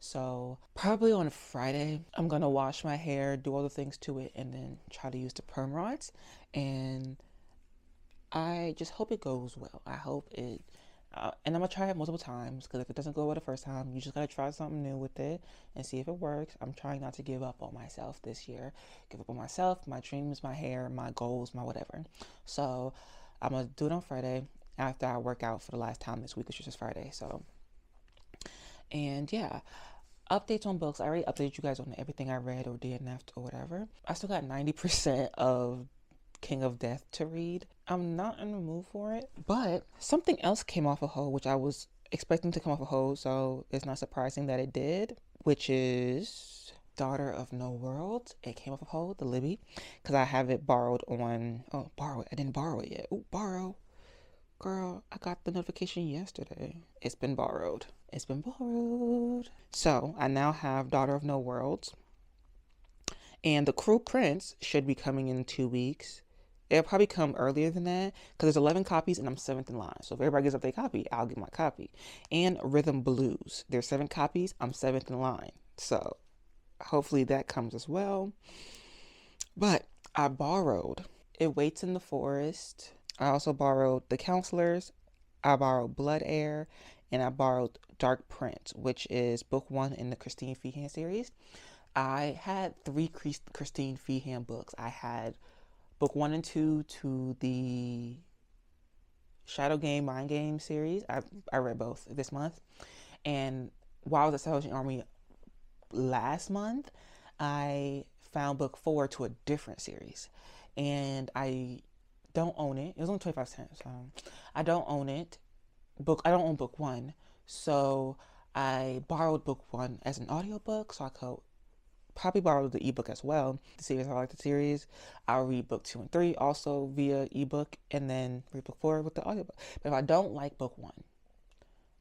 So probably on Friday, I'm gonna wash my hair, do all the things to it, and then try to use the perm rods. And I just hope it goes well. I hope it, and I'm gonna try it multiple times because if it doesn't go well the first time, you just gotta try something new with it and see if it works. I'm trying not to give up on myself this year. Give up on myself, my dreams, my hair, my goals, my whatever. So I'm gonna do it on Friday after I work out for the last time this week, which is just Friday. So, and yeah, updates on books. I already updated you guys on everything I read or DNF'd or whatever. I still got 90% of King of Death to read. I'm not in the mood for it, but something else came off a hold, which I was expecting to come off a hold, so it's not surprising that it did, which is Daughter of No Worlds. It came off a hold, the Libby, because I have it borrowed on, borrowed. I didn't borrow it yet. Borrow. Girl, I got the notification yesterday. It's been borrowed. It's been borrowed. So I now have Daughter of No Worlds. And the Cruel Prince should be coming in 2 weeks. It'll probably come earlier than that because there's 11 copies and I'm 7th in line. So if everybody gives up their copy, I'll get my copy. And Rhythm Blues. There's 7 copies. I'm 7th in line. So hopefully that comes as well. But I borrowed It Waits in the Forest. I also borrowed The Counselors, I borrowed Blood Air, and I borrowed Dark Prince, which is book 1 in the Christine Feehan series. I had 3 Christine Feehan books. I had book 1 and 2 to the Shadow Game, Mind Game series. I read both this month. And while I was at Salvation Army last month, I found book 4 to a different series. And I don't own it. It was only 25 cents. I don't own it. I don't own book 1. So I borrowed book 1 as an audiobook, so I could probably borrow the ebook as well to see if I like the series. I'll read book 2 and 3 also via ebook, and then read book 4 with the audiobook. But if I don't like book 1,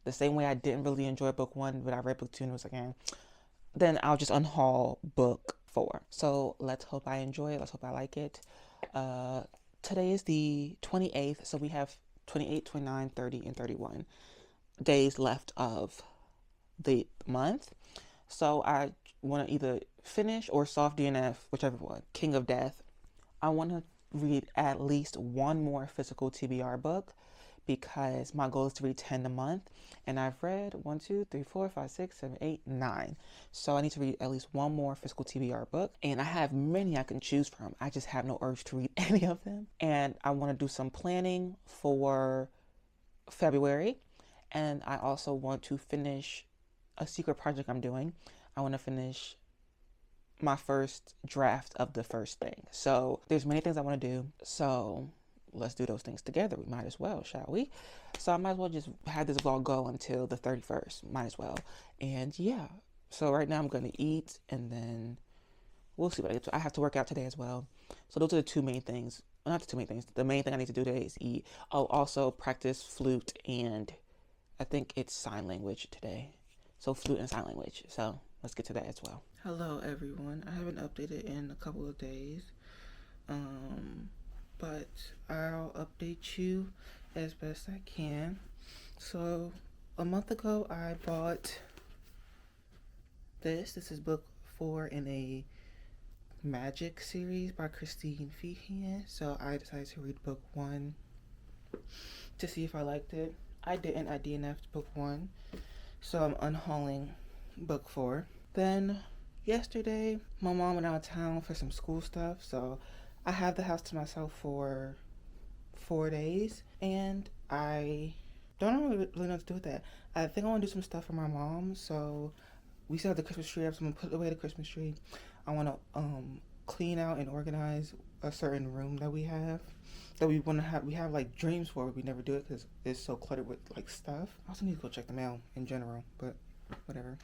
the same way I didn't really enjoy book 1, but I read book 2 and it was like, then I'll just unhaul book 4. So let's hope I enjoy it. Let's hope I like it. Today is the 28th, so we have 28, 29, 30, and 31 days left of the month. So I want to either finish or soft DNF, whichever one. King of Death. I want to read at least one more physical TBR book because my goal is to read 10 a month. And I've read 1, 2, 3, 4, 5, 6, 7, 8, 9. So I need to read at least one more physical TBR book. And I have many I can choose from. I just have no urge to read any of them. And I want to do some planning for February. And I also want to finish a secret project I'm doing. I want to finish my first draft of the first thing. So there's many things I want to do. So let's do those things together. We might as well, shall we? So I might as well just have this vlog go until the 31st. Might as well. And yeah. So right now I'm going to eat and then we'll see what I get to. I have to work out today as well. So those are the 2 main things. Well, not the 2 main things. The main thing I need to do today is eat. I'll also practice flute and I think it's sign language today. So flute and sign language. So let's get to that as well. Hello everyone. I haven't updated in a couple of days. But I'll update you as best I can. So a month ago I bought this. This is book 4 in a magic series by Christine Feehan. So I decided to read book 1 to see if I liked it. I didn't. I DNF'd book 1. So I'm unhauling book 4. Then yesterday, my mom went out of town for some school stuff. So I have the house to myself for 4 days. And I don't really know what to do with that. I think I want to do some stuff for my mom. So we still have the Christmas tree up. So I'm going to put away the Christmas tree. I want to clean out and organize a certain room that we have. That we want to have. We have like dreams for, but we never do it because it's so cluttered with like stuff. I also need to go check the mail in general, but whatever.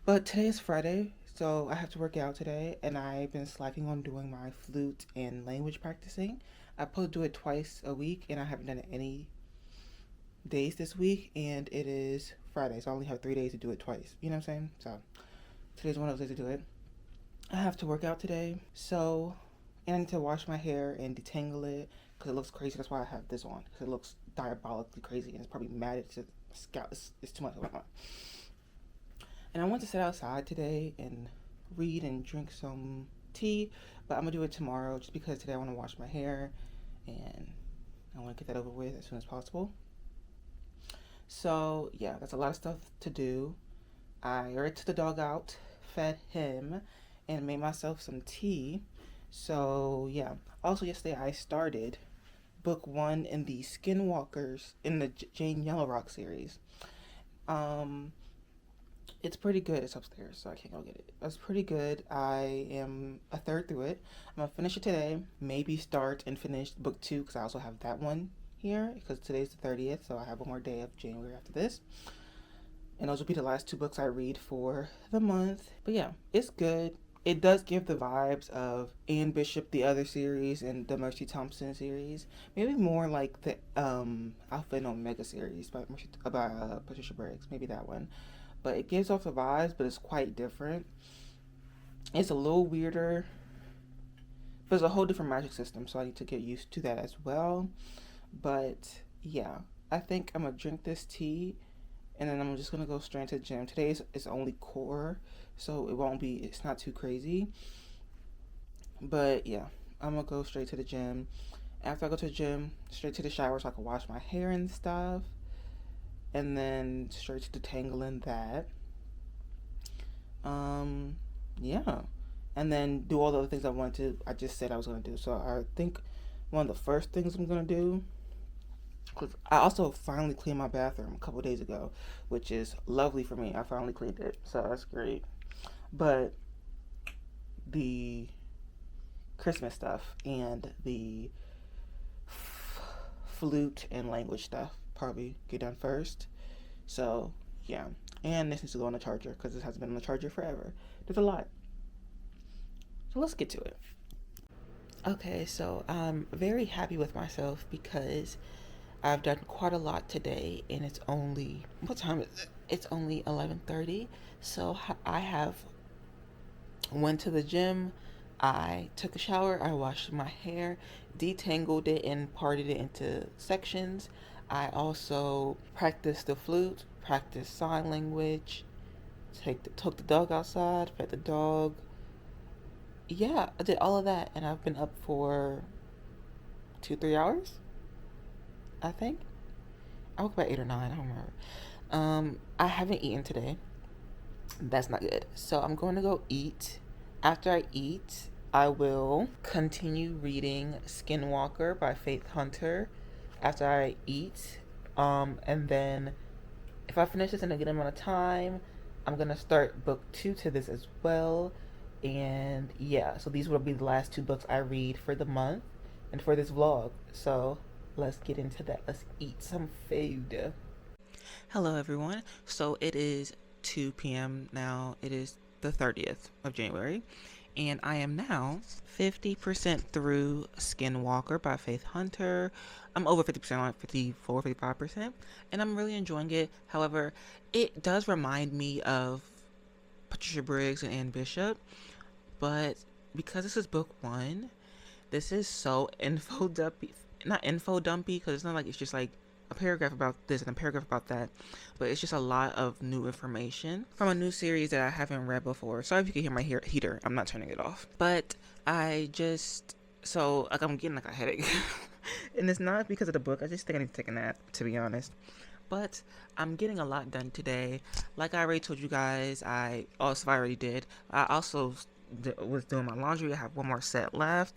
But today is Friday, so I have to work out today, and I've been slacking on doing my flute and language practicing. I'm supposed to do it twice a week, and I haven't done it any days this week, and it is Friday, so I only have 3 days to do it twice. You know what I'm saying? So today's one of those days to do it. I have to work out today, so And I need to wash my hair and detangle it because it looks crazy. That's why I have this on, because it looks diabolically crazy and it's probably matted to scalp. It's too much going on. And I want to sit outside today and read and drink some tea, but I'm gonna do it tomorrow just because today I want to wash my hair and I want to get that over with as soon as possible. So yeah, that's a lot of stuff to do. I already took the dog out, fed him, and made myself some tea. So yeah. Also yesterday I started book 1 in the Skinwalkers in the Jane Yellowrock series. It's pretty good. It's upstairs, so I can't go get it. It's pretty good. I am a third through it. I'm gonna finish it today. Maybe start and finish book 2 because I also have that one here because today's the 30th, so I have one more day of January after this. And those will be the last 2 books I read for the month. But yeah, it's good. It does give the vibes of Anne Bishop, the other series, and the Mercy Thompson series. Maybe more like the Alpha and Omega series by Patricia Briggs. Maybe that one. But it gives off the vibes, but it's quite different. It's a little weirder. But it's a whole different magic system, so I need to get used to that as well. But yeah, I think I'm going to drink this tea and then I'm just going to go straight to the gym. Today is only core, so it's not too crazy. But yeah, I'm going to go straight to the gym. After I go to the gym, straight to the shower so I can wash my hair and stuff. And then straight to detangling that. Yeah. And then do all the other things I just said I was going to do. So I think one of the first things I'm going to do, because I also finally cleaned my bathroom a couple days ago, which is lovely for me. I finally cleaned it, so that's great. But the Christmas stuff and the flute and language stuff probably get done first. So yeah, and this needs to go on the charger because this hasn't been on the charger forever. There's a lot. So let's get to it. Okay, so I'm very happy with myself because I've done quite a lot today, and it's only, what time is it? It's only 11:30. So I have went to the gym, I took a shower, I washed my hair, detangled it and parted it into sections. I also practiced the flute, practiced sign language, took the dog outside, fed the dog. Yeah, I did all of that, and I've been up for 2-3 hours, I think. I woke up at 8 or 9, I don't remember. I haven't eaten today. That's not good. So I'm going to go eat. After I eat, I will continue reading Skinwalker by Faith Hunter after I eat. And then if I finish this in a good amount of time, I'm going to start book 2 to this as well. And yeah, so these will be the last 2 books I read for the month and for this vlog. So let's get into that. Let's eat some food. Hello everyone. So it is 2 p.m. now. It is the 30th of January. And I am now 50% through Skinwalker by Faith Hunter. I'm over 50%, like 54, 55%. And I'm really enjoying it. However, it does remind me of Patricia Briggs and Anne Bishop. But because this is book 1, this is so info dumpy. Not info dumpy, because it's not like it's just like a paragraph about this and a paragraph about that, but it's just a lot of new information from a new series that I haven't read before. Sorry if you can hear my heater. I'm not turning it off. But I'm getting like a headache. And it's not because of the book. I just think I need to take a nap, to be honest. But I'm getting a lot done today. Like I already told you guys, I already did. I also was doing my laundry. I have one more set left.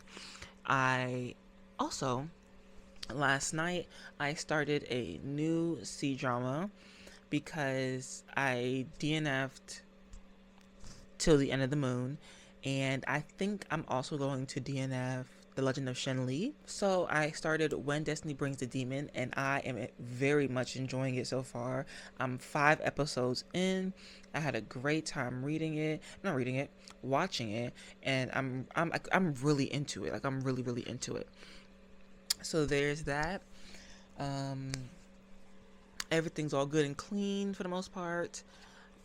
Last night, I started a new C-drama because I DNF'd till the end of the moon, and I think I'm also going to DNF The Legend of Shen Li. So I started When Destiny Brings the Demon, and I am very much enjoying it so far. I'm 5 episodes in. I had a great time watching it, and I'm really into it. Like, I'm really, really into it. So there's that. Everything's all good and clean for the most part.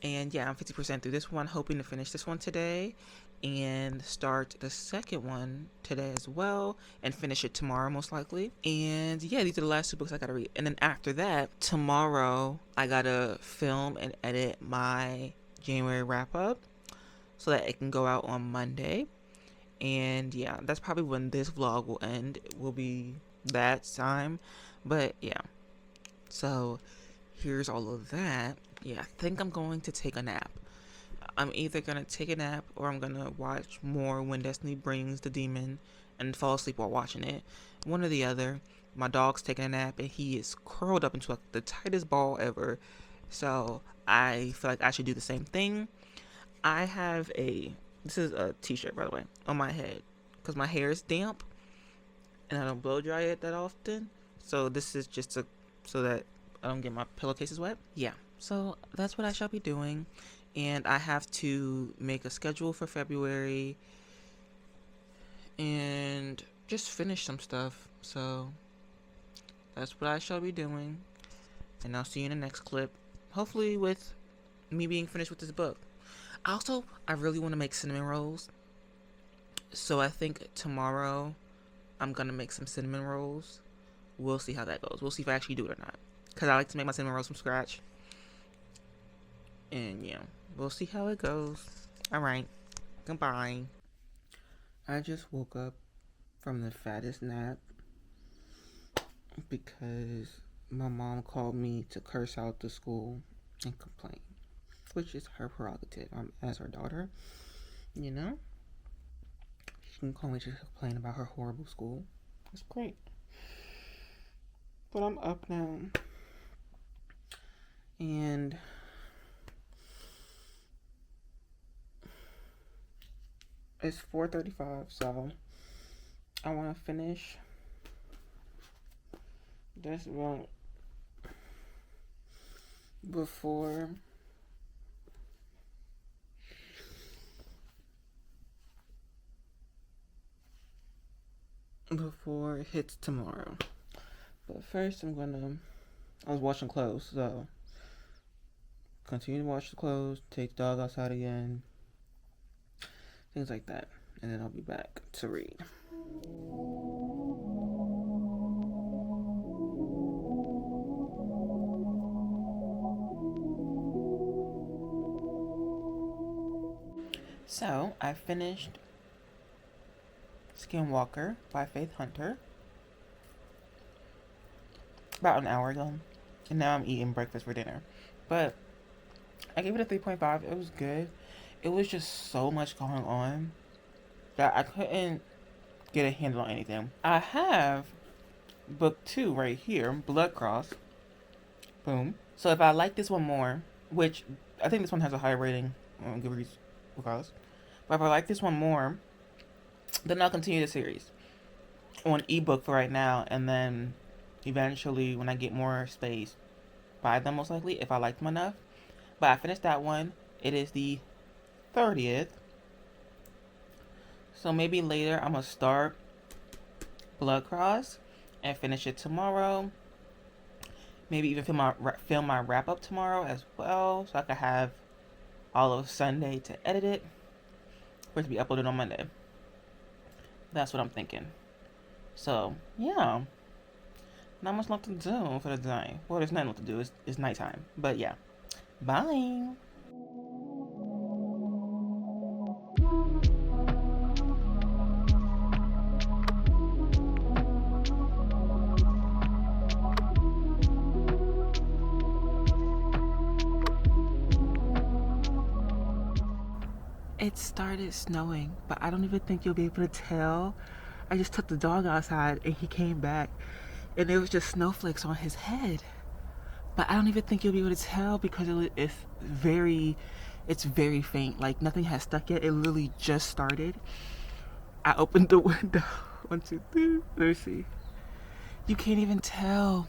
And yeah, I'm 50% through this one, hoping to finish this one today. and start the second one today as well and finish it tomorrow most likely. And yeah, these are the last 2 books I gotta read. And then after that, tomorrow I gotta film and edit my January wrap up so that it can go out on Monday. And yeah, that's probably when this vlog will end. It will be that time. But yeah, so here's all of that. Yeah, I think I'm going to take a nap. I'm either gonna take a nap or I'm gonna watch more When Destiny Brings the Demon and fall asleep while watching it. One or the other. My dog's taking a nap and he is curled up into the tightest ball ever. So I feel like I should do the same thing. I have this is a t-shirt by the way, on my head because my hair is damp and I don't blow dry it that often. So this is just so that I don't get my pillowcases wet. Yeah, so that's what I shall be doing. And I have to make a schedule for February and just finish some stuff. So that's what I shall be doing. And I'll see you in the next clip. Hopefully with me being finished with this book. Also, I really want to make cinnamon rolls. So I think tomorrow I'm going to make some cinnamon rolls. We'll see how that goes. We'll see if I actually do it or not. Because I like to make my cinnamon rolls from scratch. And yeah, we'll see how it goes. Alright, goodbye. I just woke up from the fattest nap because my mom called me to curse out the school and complain, which is her prerogative. I'm as her daughter, you know. She can call me to complain about her horrible school. It's great. But I'm up now. And it's 4:35, so I want to finish this book before it hits tomorrow. But first I was washing clothes, so continue to wash the clothes, take the dog outside again, things like that, and then I'll be back to read. So I finished Skinwalker by Faith Hunter about an hour ago, and now I'm eating breakfast for dinner. But I gave it a 3.5. It was good. It was just so much going on that I couldn't get a handle on anything. I have book 2 right here, Blood Cross. Boom. So if I like this one more, which I think this one has a higher rating on Goodreads regardless, but if I like this one more, then I'll continue the series on ebook for right now, and then eventually when I get more space, buy them most likely if I like them enough. But I finished that one. It is the 30th. So maybe later I'm going to start Blood Cross and finish it tomorrow. Maybe even film my wrap up tomorrow as well, so I can have all of Sunday to edit it for it to be uploaded on Monday. That's what I'm thinking. So yeah, not much left to do for the day. Well, there's nothing left to do. It's nighttime. But yeah, bye. It started snowing, but I don't even think you'll be able to tell. I just took the dog outside and he came back and there was just snowflakes on his head. But I don't even think you'll be able to tell because it's very faint. Like nothing has stuck yet. It literally just started. I opened the window. 1, 2, 3. Let me see. You can't even tell.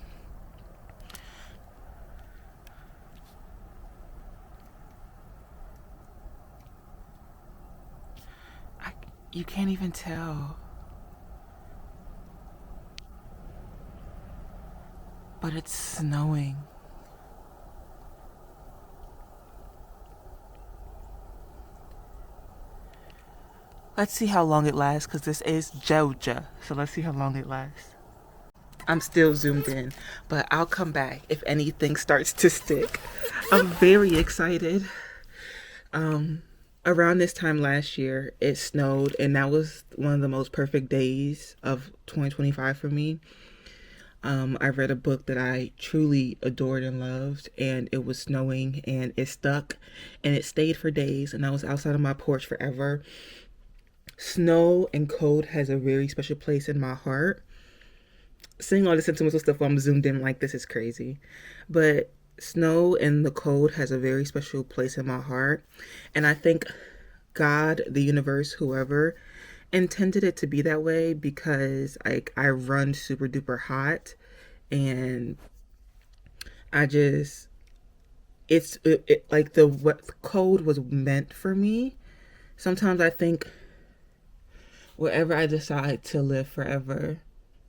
You can't even tell. But it's snowing. Let's see how long it lasts, because this is Georgia. So let's see how long it lasts. I'm still zoomed in, but I'll come back if anything starts to stick. I'm very excited. Around this time last year, it snowed, and that was one of the most perfect days of 2025 for me. I read a book that I truly adored and loved, and it was snowing, and it stuck, and it stayed for days, and I was outside on my porch forever. Snow and cold has a very special place in my heart. Saying all this sentimental stuff while I'm zoomed in like this is crazy, but snow and the cold has a very special place in my heart, and I think God, the universe, whoever intended it to be that way, because like I run super duper hot, and I just like the what cold was meant for me. Sometimes I think wherever I decide to live forever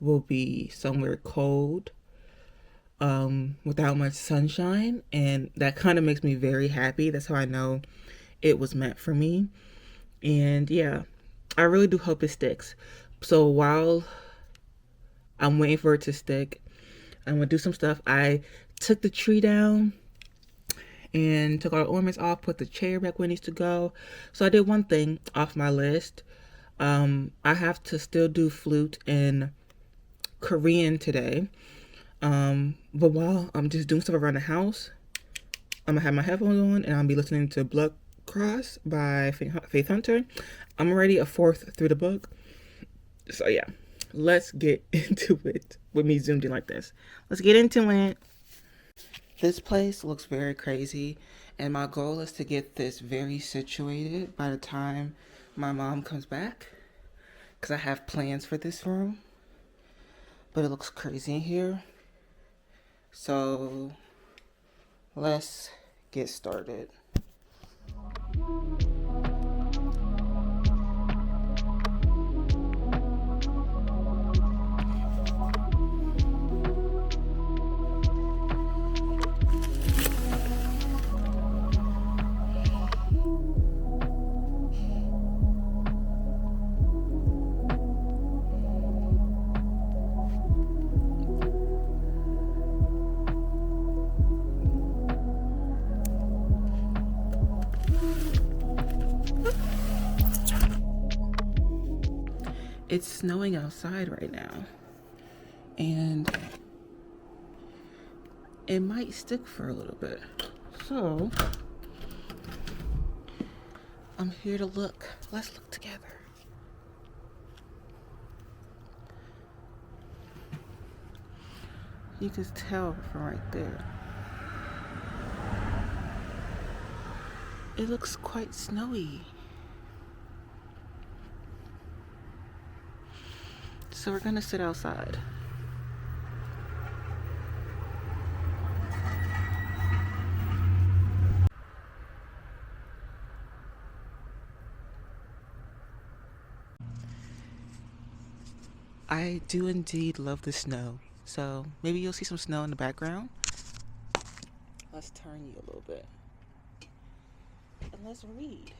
will be somewhere cold, without much sunshine, and that kind of makes me very happy. That's how I know it was meant for me. And yeah, I really do hope it sticks. So while I'm waiting for it to stick, I'm gonna do some stuff. I took the tree down and took all the ornaments off, put the chair back where it needs to go. So I did one thing off my list. I have to still do flute in Korean today. But while I'm just doing stuff around the house, I'm gonna have my headphones on and I'll be listening to Blood Cross by Faith Hunter. I'm already a fourth through the book. So yeah, let's get into it with me zoomed in like this. Let's get into it. This place looks very crazy, and my goal is to get this very situated by the time my mom comes back, because I have plans for this room. But it looks crazy in here. So let's get started. It's snowing outside right now, and it might stick for a little bit. So I'm here to look. Let's look together. You can tell from right there. It looks quite snowy. So we're gonna sit outside. I do indeed love the snow. So maybe you'll see some snow in the background. Let's turn you a little bit. And let's read.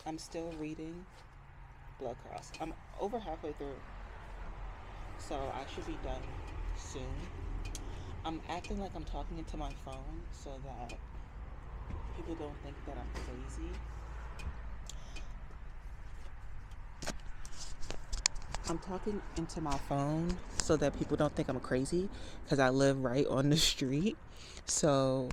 I'm still reading Blood Cross. I'm over halfway through, so I should be done soon. I'm acting like I'm talking into my phone so that people don't think that I'm crazy. I'm talking into my phone so that people don't think I'm crazy, because I live right on the street. So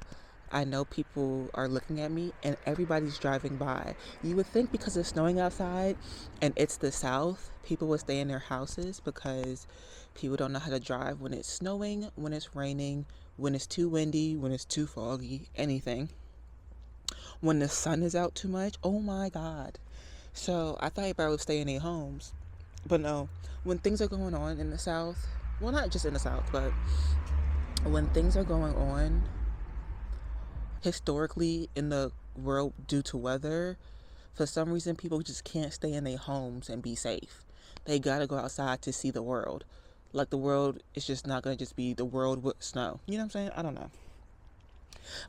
I know people are looking at me and everybody's driving by. You would think because it's snowing outside and it's the South, people would stay in their houses, because people don't know how to drive when it's snowing, when it's raining, when it's too windy, when it's too foggy, anything. When the sun is out too much, oh my God. So I thought everybody would stay in their homes. But no, when things are going on in the South, well, not just in the South, but when things are going on historically in the world due to weather, for some reason people just can't stay in their homes and be safe. They gotta go outside to see the world. Like, the world is just not gonna just be the world with snow. You know what I'm saying? I don't know.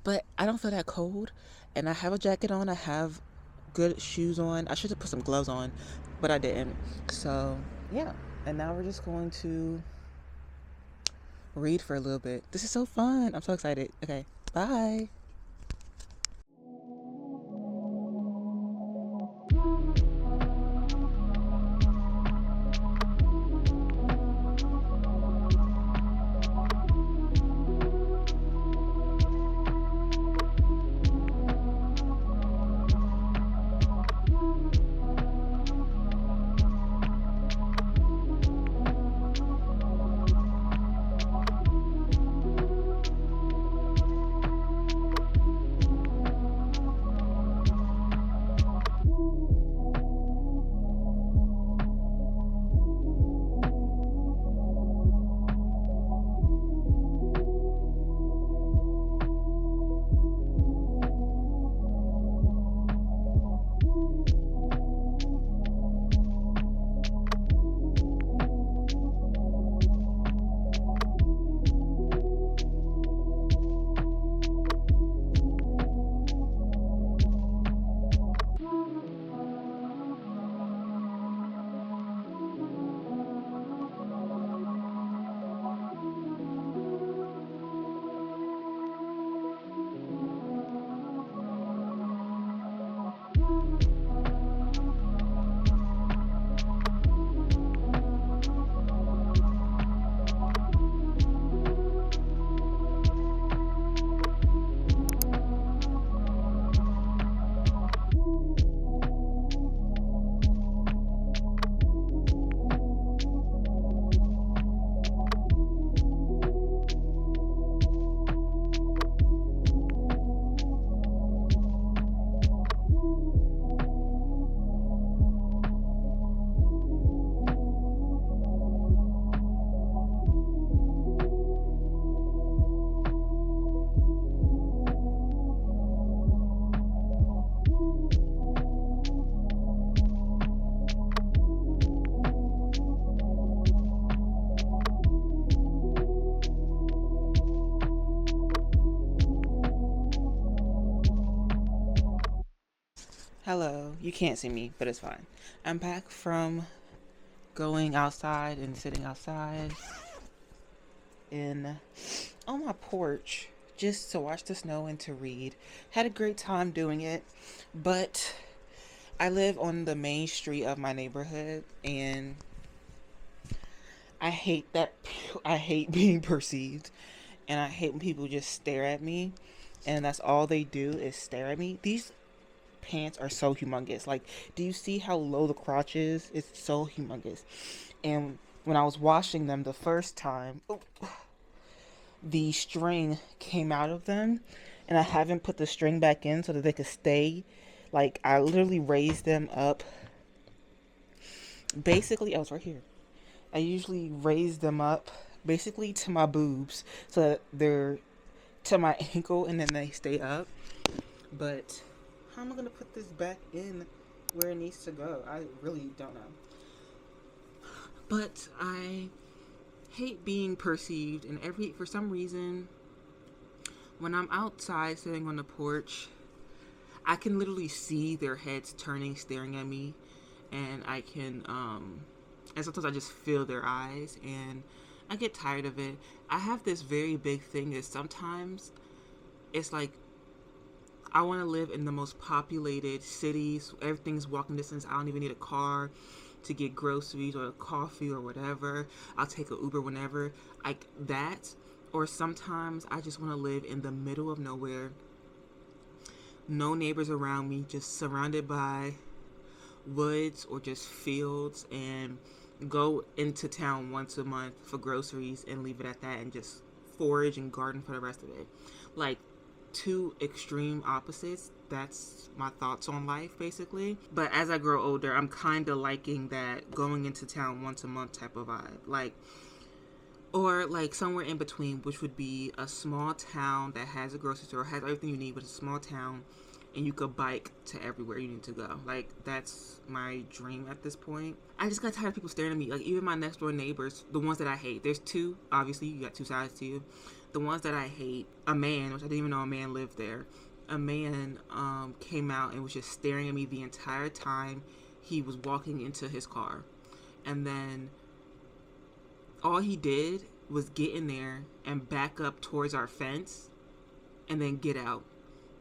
But I don't feel that cold, and I have a jacket on. I have good shoes on. I should have put some gloves on, but I didn't. So, yeah. And now we're just going to read for a little bit. This is so fun. I'm so excited. Okay, bye. Hello. You can't see me, but it's fine. I'm back from going outside and sitting outside in on my porch just to watch the snow and to read. Had a great time doing it, but I live on the main street of my neighborhood and I hate that I hate being perceived and I hate when people just stare at me and that's all they do is stare at me. These pants are so humongous. Like, do you see how low the crotch is? It's so humongous. And when I was washing them the first time, the string came out of them, and I haven't put the string back in so that they could stay. Like, I literally raised them up. Basically, I was right here. I usually raise them up basically to my boobs so that they're to my ankle and then they stay up. But how am I gonna put this back in where it needs to go? I really don't know. But I hate being perceived, and for some reason, when I'm outside sitting on the porch, I can literally see their heads turning, staring at me, and I can, and sometimes I just feel their eyes, and I get tired of it. I have this very big thing is sometimes it's like I want to live in the most populated cities. Everything's walking distance. I don't even need a car to get groceries or coffee or whatever. I'll take an Uber whenever. Like that. Or sometimes I just want to live in the middle of nowhere. No neighbors around me. Just surrounded by woods or just fields, and go into town once a month for groceries and leave it at that and just forage and garden for the rest of it. Like, two extreme opposites. That's my thoughts on life, basically. But as I grow older, I'm kind of liking that going into town once a month type of vibe. Like, or like somewhere in between, which would be a small town that has a grocery store, has everything you need, but it's a small town, and you could bike to everywhere you need to go. Like, that's my dream at this point. I just got tired of people staring at me. Like, even my next door neighbors, the ones that I hate. There's two, obviously, you got two sides to you. The ones that I hate, a man, which I didn't even know a man lived there. a man came out and was just staring at me the entire time he was walking into his car. And then all he did was get in there and back up towards our fence and then get out.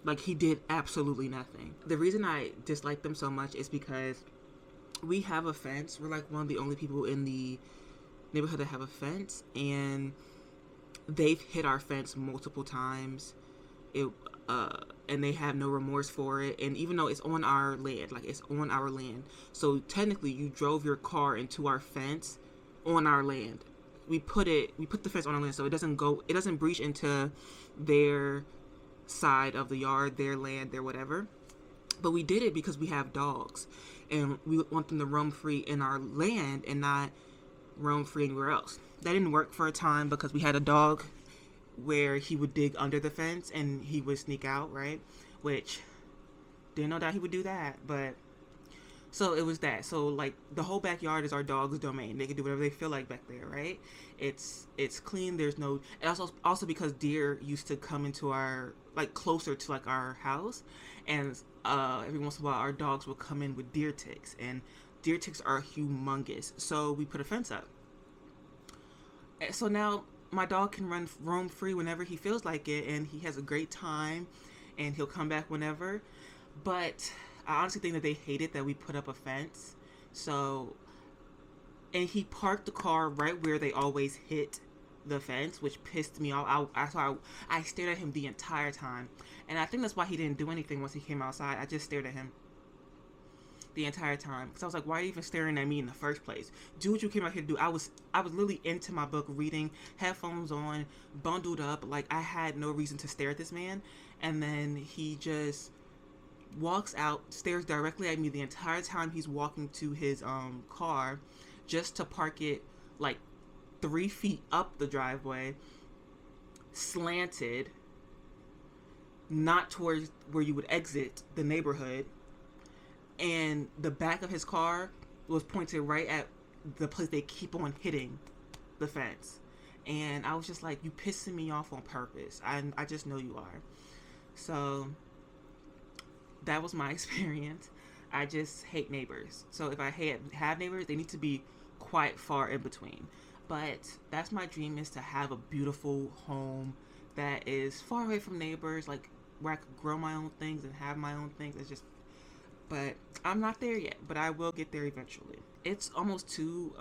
Like, he did absolutely nothing. The reason I dislike them so much is because we have a fence. We're like one of the only people in the neighborhood that have a fence, and they've hit our fence multiple times. And they have no remorse for it. And even though it's on our land, like, it's on our land, so technically you drove your car into our fence on our land. We put the fence on our land, so it doesn't breach into their side of the yard, their land, their whatever. But we did it because we have dogs, and we want them to roam free in our land and not roam free anywhere else. That didn't work for a time because we had a dog where he would dig under the fence and he would sneak out, right? Which, didn't know that he would do that, but so it was that. So, like, the whole backyard is our dog's domain. They can do whatever they feel like back there, right? It's clean. There's no, and also because deer used to come into our, like, closer to, like, our house, and every once in a while our dogs would come in with deer ticks, and deer ticks are humongous. So we put a fence up. So now my dog can roam free whenever he feels like it, and he has a great time, and he'll come back whenever. But I honestly think that they hated that we put up a fence. So, and he parked the car right where they always hit the fence, which pissed me off. I stared at him the entire time, and I think that's why he didn't do anything once he came outside. I just stared at him the entire time, because I was like, why are you even staring at me in the first place? Do what you came out here to do. I was literally into my book, reading, headphones on, bundled up, like I had no reason to stare at this man. And then he just walks out, stares directly at me the entire time he's walking to his car, just to park it like 3 feet up the driveway, slanted, not towards where you would exit the neighborhood. And the back of his car was pointed right at the place they keep on hitting the fence. And I was just like, you pissing me off on purpose. I just know you are. So that was my experience. I just hate neighbors. So if I have neighbors, they need to be quite far in between. But that's my dream, is to have a beautiful home that is far away from neighbors, like where I could grow my own things and have my own things. But I'm not there yet, but I will get there eventually. It's almost 2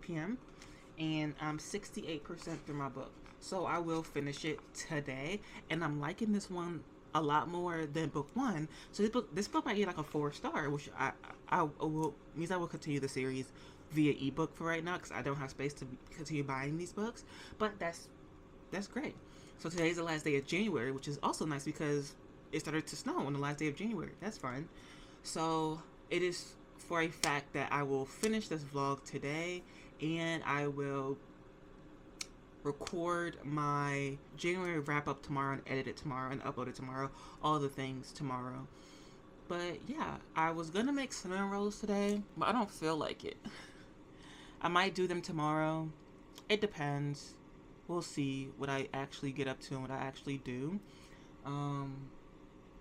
p.m. and I'm 68% through my book. So I will finish it today, and I'm liking this one a lot more than book 1. So this book might get like a 4-star, which means I will continue the series via ebook for right now, because I don't have space to continue buying these books. But that's great. So today's the last day of January, which is also nice because it started to snow on the last day of January. That's fun. So it is for a fact that I will finish this vlog today, and I will record my January wrap up tomorrow and edit it tomorrow and upload it tomorrow. All the things tomorrow. But yeah, I was gonna make cinnamon rolls today, but I don't feel like it. I might do them tomorrow. It depends. We'll see what I actually get up to and what I actually do.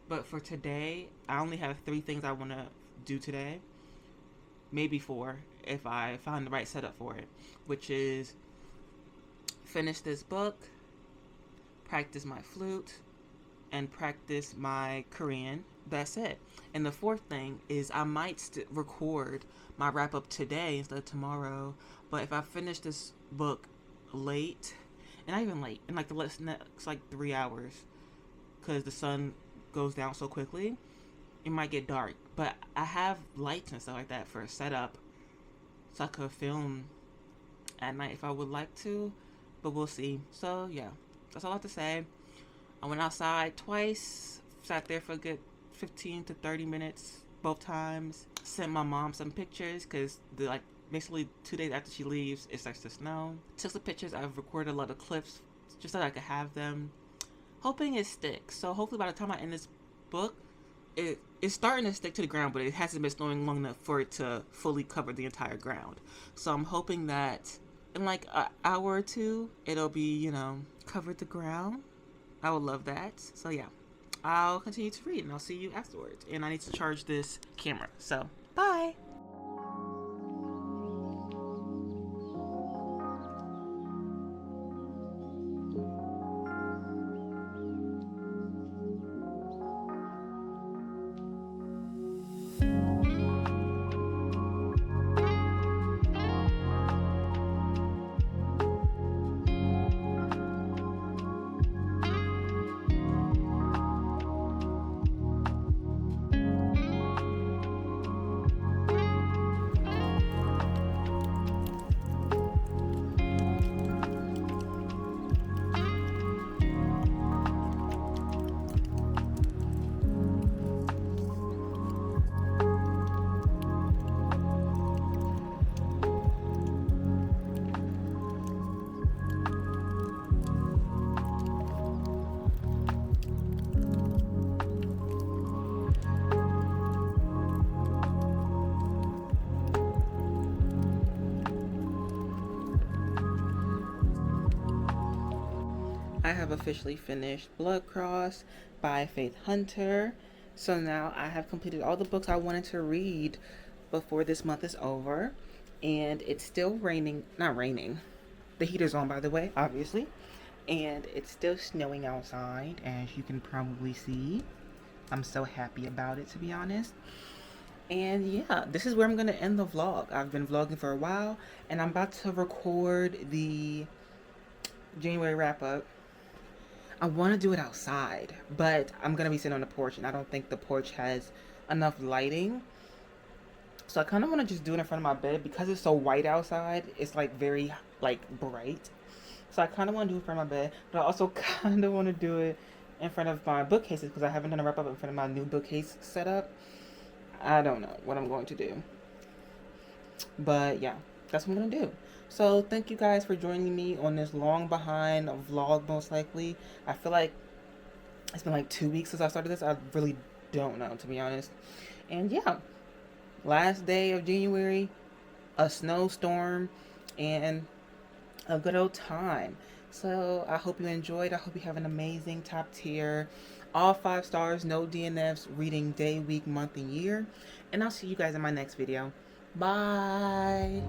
But for today, I only have 3 things I want to do today. Maybe 4 if I find the right setup for it. Which is finish this book, practice my flute, and practice my Korean. That's it. And the 4th thing is I might record my wrap up today instead of tomorrow. But if I finish this book late, and not even late, in like the next like 3 hours, because the sun goes down so quickly, it might get dark. But I have lights and stuff like that for a setup, so I could film at night if I would like to, but we'll see. So yeah, that's all I have to say. I went outside twice, sat there for a good 15 to 30 minutes both times, sent my mom some pictures, because like basically 2 days after she leaves it starts to snow. Took some pictures. I've recorded a lot of clips just so that I could have them, hoping it sticks. So hopefully by the time I end this book, it's starting to stick to the ground, but it hasn't been snowing long enough for it to fully cover the entire ground. So I'm hoping that in like an hour or 2, it'll be, covered the ground. I would love that. So yeah, I'll continue to read and I'll see you afterwards. And I need to charge this camera. So bye. I have officially finished Blood Cross by Faith Hunter. So now I have completed all the books I wanted to read before this month is over. And it's still raining, not raining. The heater's on, by the way, obviously. And it's still snowing outside, as you can probably see. I'm so happy about it, to be honest. And yeah, this is where I'm going to end the vlog. I've been vlogging for a while, and I'm about to record the January wrap-up. I want to do it outside, but I'm going to be sitting on the porch, and I don't think the porch has enough lighting. So I kind of want to just do it in front of my bed because it's so white outside. It's like very like bright. So I kind of want to do it in front of my bed, but I also kind of want to do it in front of my bookcases because I haven't done a wrap up in front of my new bookcase setup. I don't know what I'm going to do. But yeah, that's what I'm going to do. So thank you guys for joining me on this long behind vlog, most likely. I feel like it's been like 2 weeks since I started this. I really don't know, to be honest. And yeah, last day of January, a snowstorm, and a good old time. So I hope you enjoyed. I hope you have an amazing top tier, all 5 stars, no DNFs, reading day, week, month, and year. And I'll see you guys in my next video. Bye.